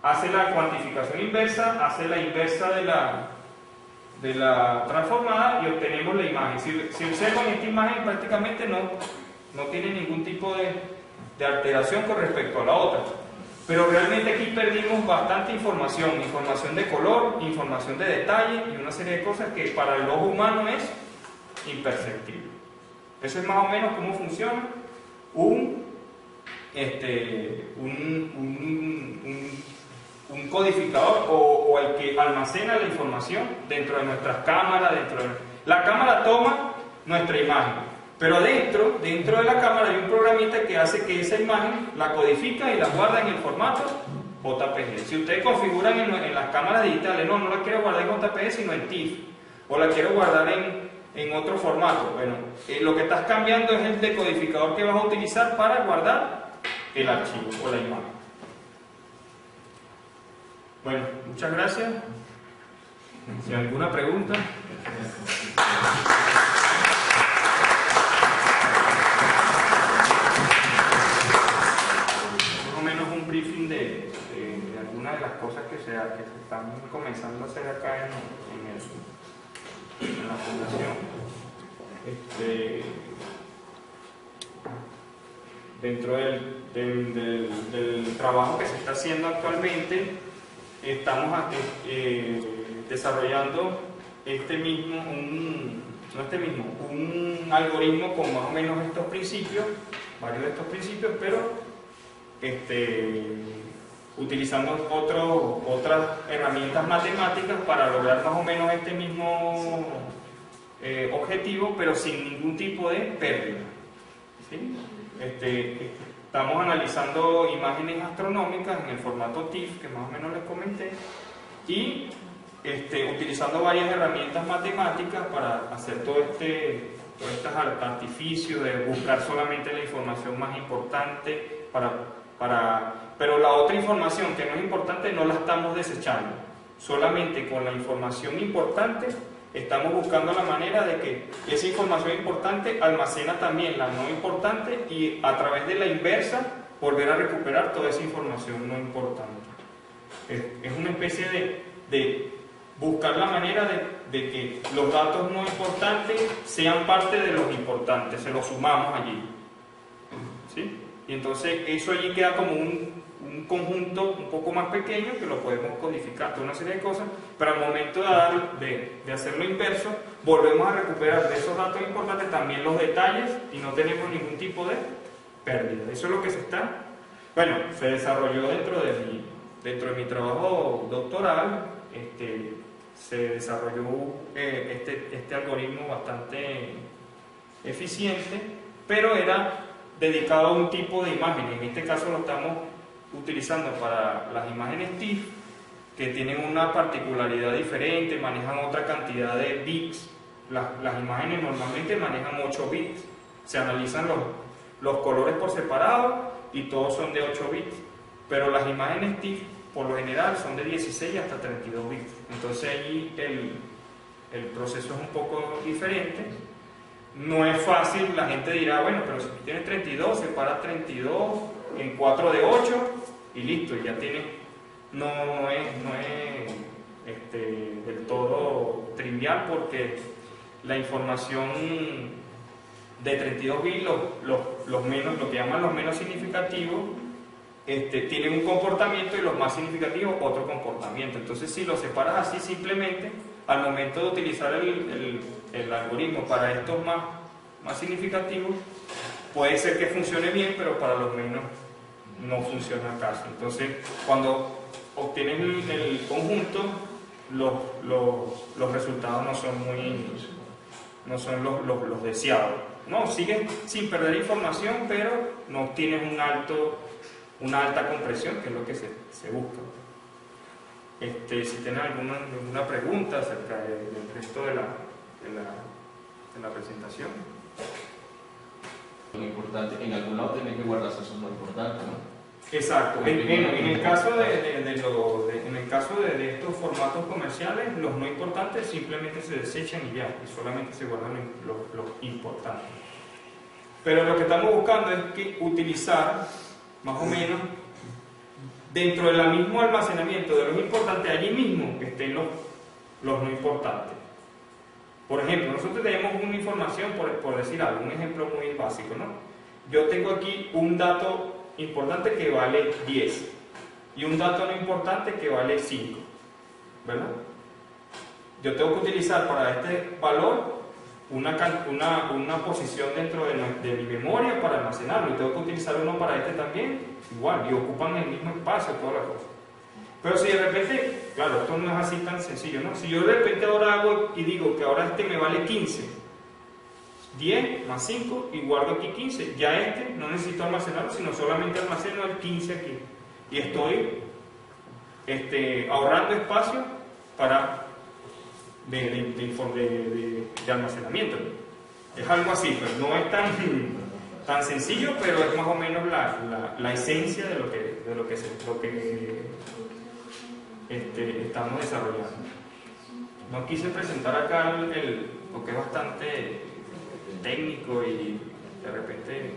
hace la cuantificación inversa, hace la inversa de la transformada, y obtenemos la imagen. Si observan, esta imagen prácticamente no tiene ningún tipo de alteración con respecto a la otra. Pero realmente aquí perdimos bastante información de color, información de detalle y una serie de cosas que para el ojo humano es imperceptible. Eso es más o menos cómo funciona un codificador o el que almacena la información dentro de nuestras cámaras. La cámara toma nuestra imagen, pero dentro de la cámara hay un programita que hace que esa imagen la codifica y la guarda en el formato JPG. Si ustedes configuran en las cámaras digitales, no la quiero guardar en JPG sino en TIFF, o la quiero guardar en otro formato, bueno, lo que estás cambiando es el decodificador que vas a utilizar para guardar el archivo o la imagen. Bueno, muchas gracias. Si hay alguna pregunta. Más o menos un briefing de algunas de las cosas que se están comenzando a hacer acá en la fundación. Dentro del trabajo que se está haciendo actualmente, estamos desarrollando un algoritmo con más o menos estos principios, varios de estos principios, pero utilizando otras herramientas matemáticas para lograr más o menos este mismo objetivo, pero sin ningún tipo de pérdida. ¿Sí? Estamos analizando imágenes astronómicas en el formato TIFF, que más o menos les comenté, y utilizando varias herramientas matemáticas para hacer todo este artificio de buscar solamente la información más importante, pero la otra información que no es importante no la estamos desechando, solamente con la información importante estamos buscando la manera de que esa información importante almacena también la no importante y a través de la inversa volver a recuperar toda esa información no importante. Es una especie de buscar la manera de que los datos no importantes sean parte de los importantes, se los sumamos allí. ¿Sí? Y entonces eso allí queda como un conjunto un poco más pequeño que lo podemos codificar, toda una serie de cosas, pero al momento de hacerlo inverso, volvemos a recuperar de esos datos importantes también los detalles y no tenemos ningún tipo de pérdida. Eso es lo que se desarrolló dentro de mi trabajo doctoral. Se desarrolló este algoritmo bastante eficiente, pero era dedicado a un tipo de imagen. En este caso lo estamos utilizando para las imágenes TIFF, que tienen una particularidad diferente, manejan otra cantidad de bits. Las imágenes normalmente manejan 8 bits, se analizan los colores por separado y todos son de 8 bits, pero las imágenes TIFF por lo general son de 16 hasta 32 bits, entonces allí el proceso es un poco diferente. No es fácil, la gente dirá, bueno, pero si tienes 32, separa 32 en 4 de 8 y listo, ya tienes. No es del todo trivial, porque la información de 32 bits, lo que llaman los menos significativos, tienen un comportamiento y los más significativos otro comportamiento. Entonces, si lo separas así simplemente, al momento de utilizar el algoritmo para estos más significativos, puede ser que funcione bien, pero para los menos no funciona casi. Entonces, cuando obtienes el conjunto, los resultados no son los deseados. No, sigues sin perder información, pero no obtienes una alta compresión, que es lo que se busca. Si tienen alguna pregunta acerca del resto de la presentación. Lo importante, en algún lado tiene que guardarse eso, es lo importante, ¿no? Exacto. En el caso de estos formatos comerciales, los no importantes simplemente se desechan y ya, y solamente se guardan los importantes. Pero lo que estamos buscando es utilizar más o menos dentro del mismo almacenamiento de los importantes, allí mismo que estén los no importantes. Por ejemplo, nosotros tenemos una información, por decir algo, un ejemplo muy básico, ¿no? Yo tengo aquí un dato importante que vale 10 y un dato no importante que vale 5, ¿verdad? Yo tengo que utilizar para este valor una posición dentro de mi memoria para almacenarlo, y tengo que utilizar uno para este también, igual, y ocupan el mismo espacio, todas las cosas. Pero si de repente, claro, esto no es así tan sencillo, ¿no? Si yo de repente ahora hago y digo que ahora este me vale 15, 10 más 5 y guardo aquí 15, ya no necesito almacenarlo, sino solamente almaceno el 15 aquí, y estoy ahorrando espacio para de almacenamiento. Es algo así, pues no es tan sencillo, pero es más o menos la esencia de lo que estamos desarrollando. No quise presentar acá porque es bastante técnico y de repente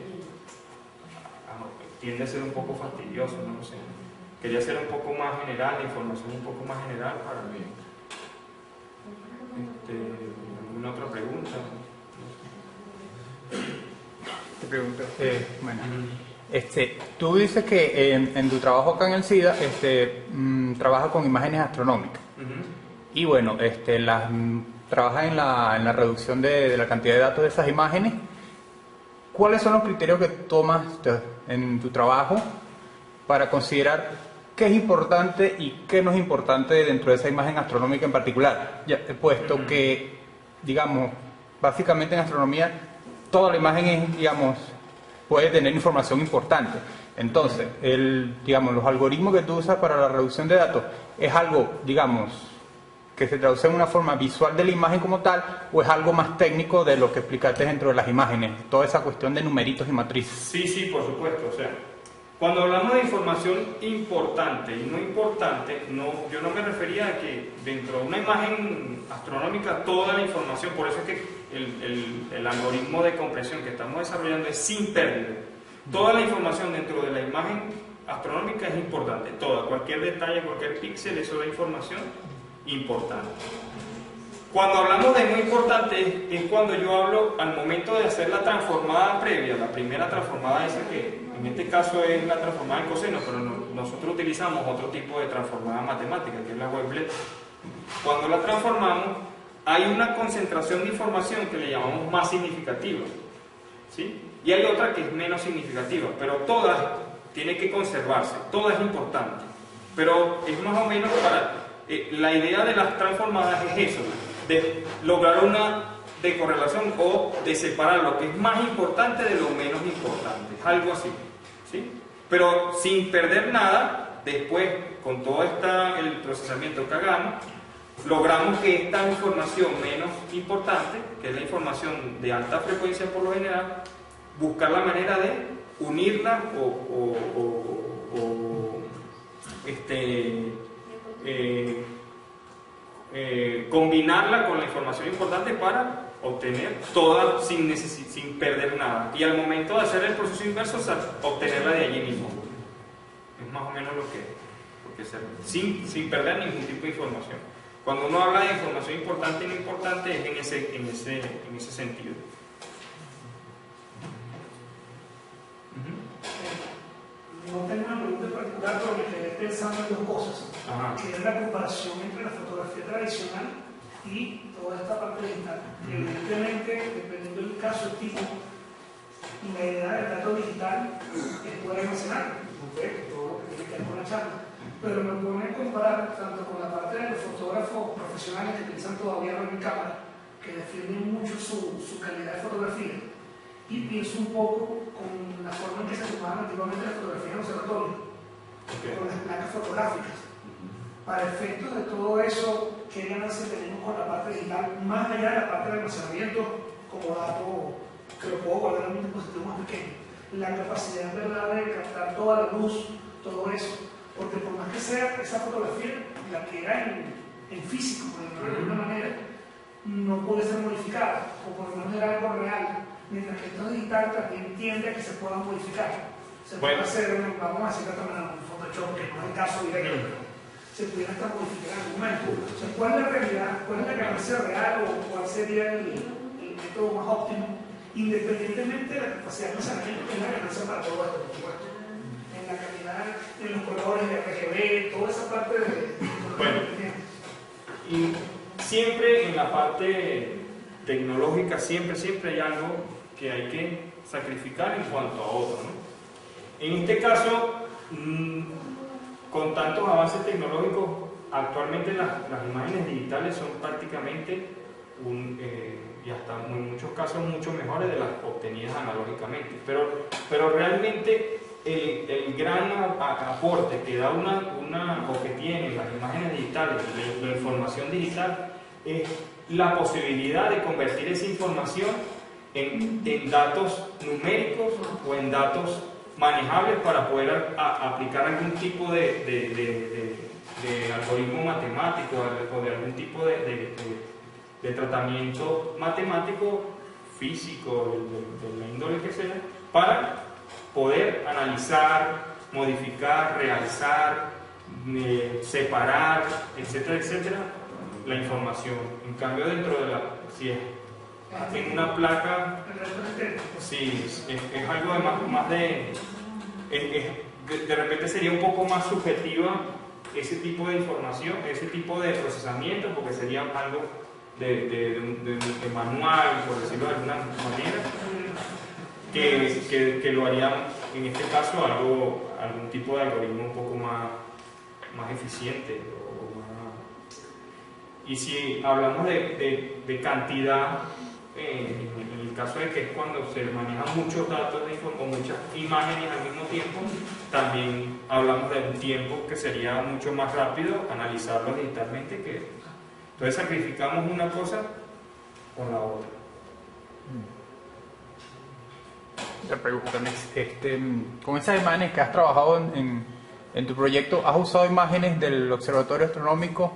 tiende a ser un poco fastidioso, no sé. Quería ser un poco más general, la información un poco más general para mí. ¿Alguna otra pregunta? Te pregunto, bueno, tú dices que en tu trabajo acá en el SIDA trabajas con imágenes astronómicas. Y bueno, trabajas en la reducción de la cantidad de datos de esas imágenes. ¿Cuáles son los criterios que tomas en tu trabajo para considerar qué es importante y qué no es importante dentro de esa imagen astronómica en particular? Puesto que, digamos, básicamente en astronomía toda la imagen es, digamos, puede tener información importante. Entonces, los algoritmos que tú usas para la reducción de datos es algo, digamos, que se traduce en una forma visual de la imagen como tal, o es algo más técnico de lo que explicaste dentro de las imágenes, toda esa cuestión de numeritos y matrices. Sí, por supuesto. O sea, cuando hablamos de información importante y no importante, yo no me refería a que dentro de una imagen astronómica toda la información, por eso es que el algoritmo de compresión que estamos desarrollando es sin pérdida. Toda la información dentro de la imagen astronómica es importante, toda, cualquier detalle, cualquier píxel, eso da información importante. Cuando hablamos de muy importante es cuando yo hablo al momento de hacer la transformada previa, la primera transformada esa que en este caso es la transformada en coseno, pero nosotros utilizamos otro tipo de transformada matemática que es la Wavelet. Cuando la transformamos hay una concentración de información que le llamamos más significativa, ¿sí? Y hay otra que es menos significativa, pero todas tienen que conservarse, todas es importante, pero es más o menos la idea de las transformadas es eso, de lograr una decorrelación o de separar lo que es más importante de lo menos importante, es algo así, ¿sí? Pero sin perder nada, después con todo el procesamiento que hagamos, logramos que esta información menos importante, que es la información de alta frecuencia por lo general, buscar la manera de unirla combinarla con la información importante para obtener toda sin perder nada, y al momento de hacer el proceso inverso, o sea, obtenerla de allí mismo. Es más o menos lo que se sin perder ningún tipo de información. Cuando uno habla de información importante y no importante es en ese sentido. No tengo una pregunta en particular, pero me quedé pensando en dos cosas. Que es la comparación entre la fotografía tradicional y toda esta parte digital. Evidentemente, dependiendo del caso, el tipo y la idea del dato digital es poder almacenar, todo lo que tiene que ver con la charla. Pero me pone a comparar tanto con la parte de los fotógrafos profesionales que utilizan todavía rollo en cámara, que defienden mucho su calidad de fotografía, y pienso un poco con la forma en que se tomaban antiguamente las fotografías en observatorio, con las placas fotográficas. Para efectos de todo eso, ¿qué ganancia tenemos con la parte digital, más allá de la parte de almacenamiento como dato que lo puedo guardar en un dispositivo más pequeño? La capacidad, ¿verdad?, de captar toda la luz, todo eso. Porque por más que sea esa fotografía, la que era en físico, por ejemplo, de alguna manera, no puede ser modificada, o por lo menos era algo real, mientras que esto digital también tiende a que se pueda modificar. Se puede hacer, vamos a decir que un Photoshop, que no es el caso directo, pero se pudiera hasta modificar en algún momento. O sea, ¿cuál es la realidad? ¿Cuál es la ganancia real? ¿O cuál sería el método más óptimo? Independientemente de la capacidad de almacenamiento, que es la ganancia para todo esto, por supuesto. En la calidad, en los colores de RGB, toda esa parte de... Bueno, y siempre en la parte tecnológica, siempre hay algo que hay que sacrificar en cuanto a otro, ¿no? En este caso, con tantos avances tecnológicos, actualmente las imágenes digitales son prácticamente y hasta en muchos casos mucho mejores de las obtenidas analógicamente, pero realmente el gran aporte que da o que tienen las imágenes digitales, la información digital, es la posibilidad de convertir esa información en datos numéricos o en datos manejables para poder aplicar algún tipo de algoritmo matemático o de algún tipo de tratamiento matemático, físico, de la índole que sea, para poder analizar, modificar, realzar, separar, etcétera, etcétera, la información. En cambio, dentro de si es en una placa, sí, es algo de repente sería un poco más subjetiva ese tipo de información, ese tipo de procesamiento, porque sería algo de manual, por decirlo de alguna manera, que lo haría, en este caso, algún tipo de algoritmo un poco más eficiente. Y si hablamos de cantidad, en el caso de que es cuando se manejan muchos datos o muchas imágenes al mismo tiempo, también hablamos de un tiempo que sería mucho más rápido analizarlo digitalmente. Entonces sacrificamos una cosa con la otra. Te pregunto, con esas imágenes que has trabajado en tu proyecto, ¿has usado imágenes del Observatorio Astronómico?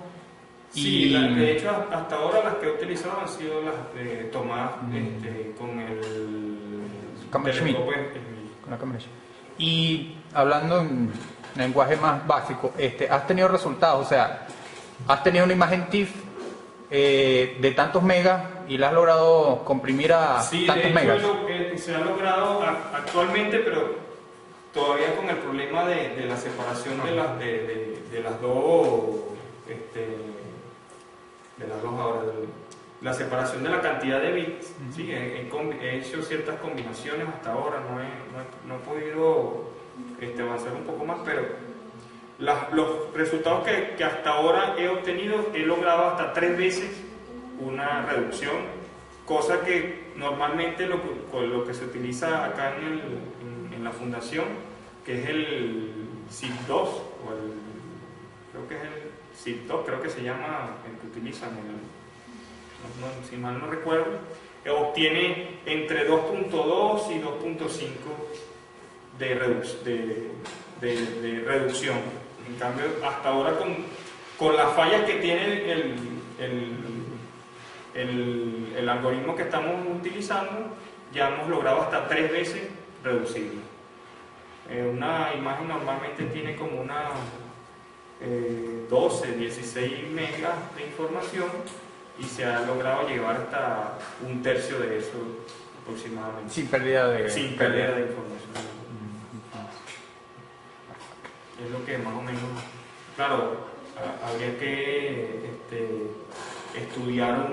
Sí, de hecho hasta ahora las que he utilizado han sido las tomadas con el telescopio. Con la cámara. Y hablando en lenguaje más básico, ¿has tenido resultados? O sea, ¿has tenido una imagen TIFF de tantos megas y la has logrado comprimir a tantos megas? Sí, de hecho se ha logrado actualmente, pero todavía con el problema de la separación de las dos ahora, la separación de la cantidad de bits. Sí, he hecho ciertas combinaciones hasta ahora, no he podido avanzar un poco más, pero los resultados que hasta ahora he obtenido, he logrado hasta 3 veces una reducción, cosa que normalmente lo que se utiliza acá en la fundación, que es el SIP2, creo que es el SIP2, creo que se llama el que utilizan, si mal no recuerdo, obtiene entre 2.2 y 2.5 de reducción. En cambio, hasta ahora con las fallas que tiene el algoritmo que estamos utilizando, ya hemos logrado hasta 3 veces reducirlo. Una imagen normalmente tiene como una 12, 16 megas de información y se ha logrado llevar hasta 1/3 de eso aproximadamente. Sin pérdida de información. Es lo que más o menos, claro, habría que estudiar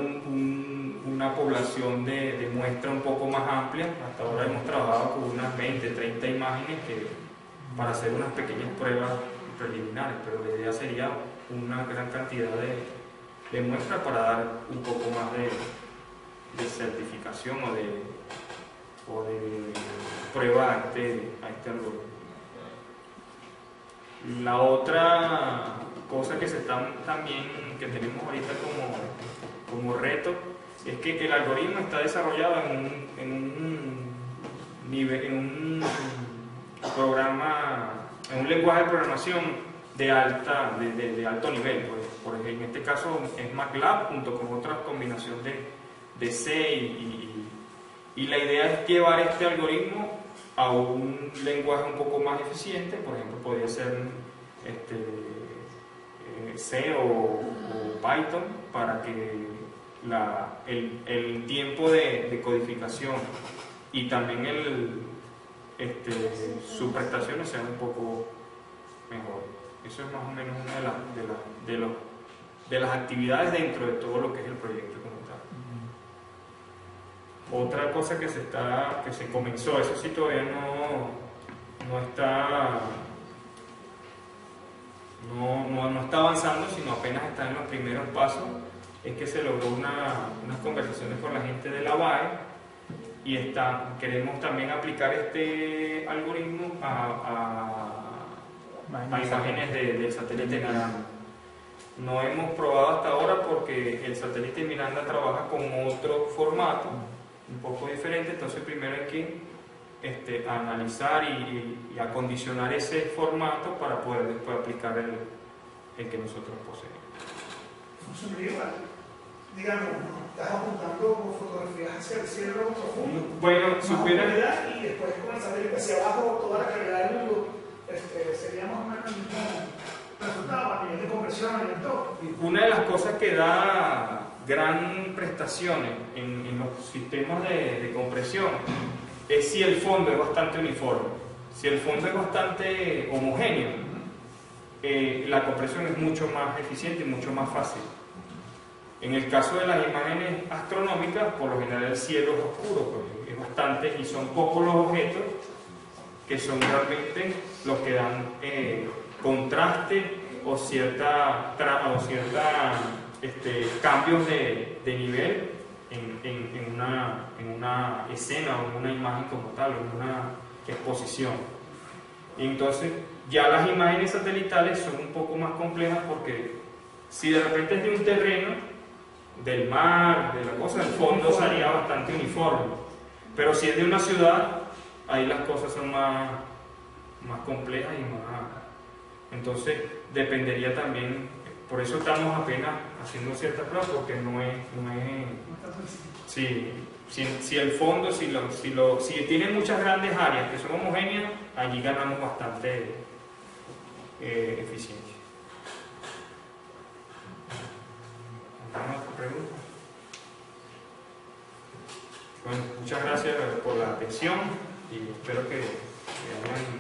una población de muestra un poco más amplia. Hasta ahora hemos trabajado con unas 20, 30 imágenes para hacer unas pequeñas pruebas preliminares, pero la idea sería una gran cantidad de muestras para dar un poco más de certificación o de prueba a este algoritmo. La otra cosa que que tenemos ahorita como reto es que el algoritmo está desarrollado en un programa, en un lenguaje de programación de alto nivel. Por ejemplo, en este caso es MATLAB junto con otra combinación de C y la idea es llevar este algoritmo a un lenguaje un poco más eficiente. Por ejemplo, podría ser C o Python, para que el tiempo de codificación y también sus prestaciones sean un poco mejor. Eso es más o menos una de las actividades dentro de todo lo que es el proyecto como tal. Otra cosa que se comenzó, eso sí todavía no está avanzando, sino apenas está en los primeros pasos, es que se logró unas conversaciones con la gente de la BAE y queremos también aplicar este algoritmo a imágenes de satélite Miranda. No hemos probado hasta ahora porque el satélite Miranda trabaja con otro formato, un poco diferente, entonces primero hay que analizar y acondicionar ese formato para poder después aplicar el que nosotros poseemos. Funcionaría igual. Digamos, estás apuntando fotografías hacia el cielo profundo. Bueno, supiera. Y después con el satélite hacia abajo, toda la calidad del mundo, sería más o menos el mismo resultado a nivel de compresión, a nivel de todo. Una de las cosas que da gran prestaciones en los sistemas de compresión es si el fondo es bastante uniforme. Si el fondo es bastante homogéneo, la compresión es mucho más eficiente y mucho más fácil. En el caso de las imágenes astronómicas, por lo general el cielo es oscuro, pues, es bastante, y son pocos los objetos que son realmente los que dan contraste o cierta cambios de nivel en una escena o en una imagen como tal, o en una exposición. Y entonces ya las imágenes satelitales son un poco más complejas porque si de repente es de un terreno, del mar, de la cosa, el fondo sería bastante uniforme. Pero si es de una ciudad, ahí las cosas son más complejas y más... Entonces dependería también, por eso estamos apenas haciendo ciertas pruebas, porque no es si el fondo, si tiene muchas grandes áreas que son homogéneas, allí ganamos bastante eficiencia. ¿Alguna otra pregunta? Bueno, muchas gracias por la atención y espero que hayan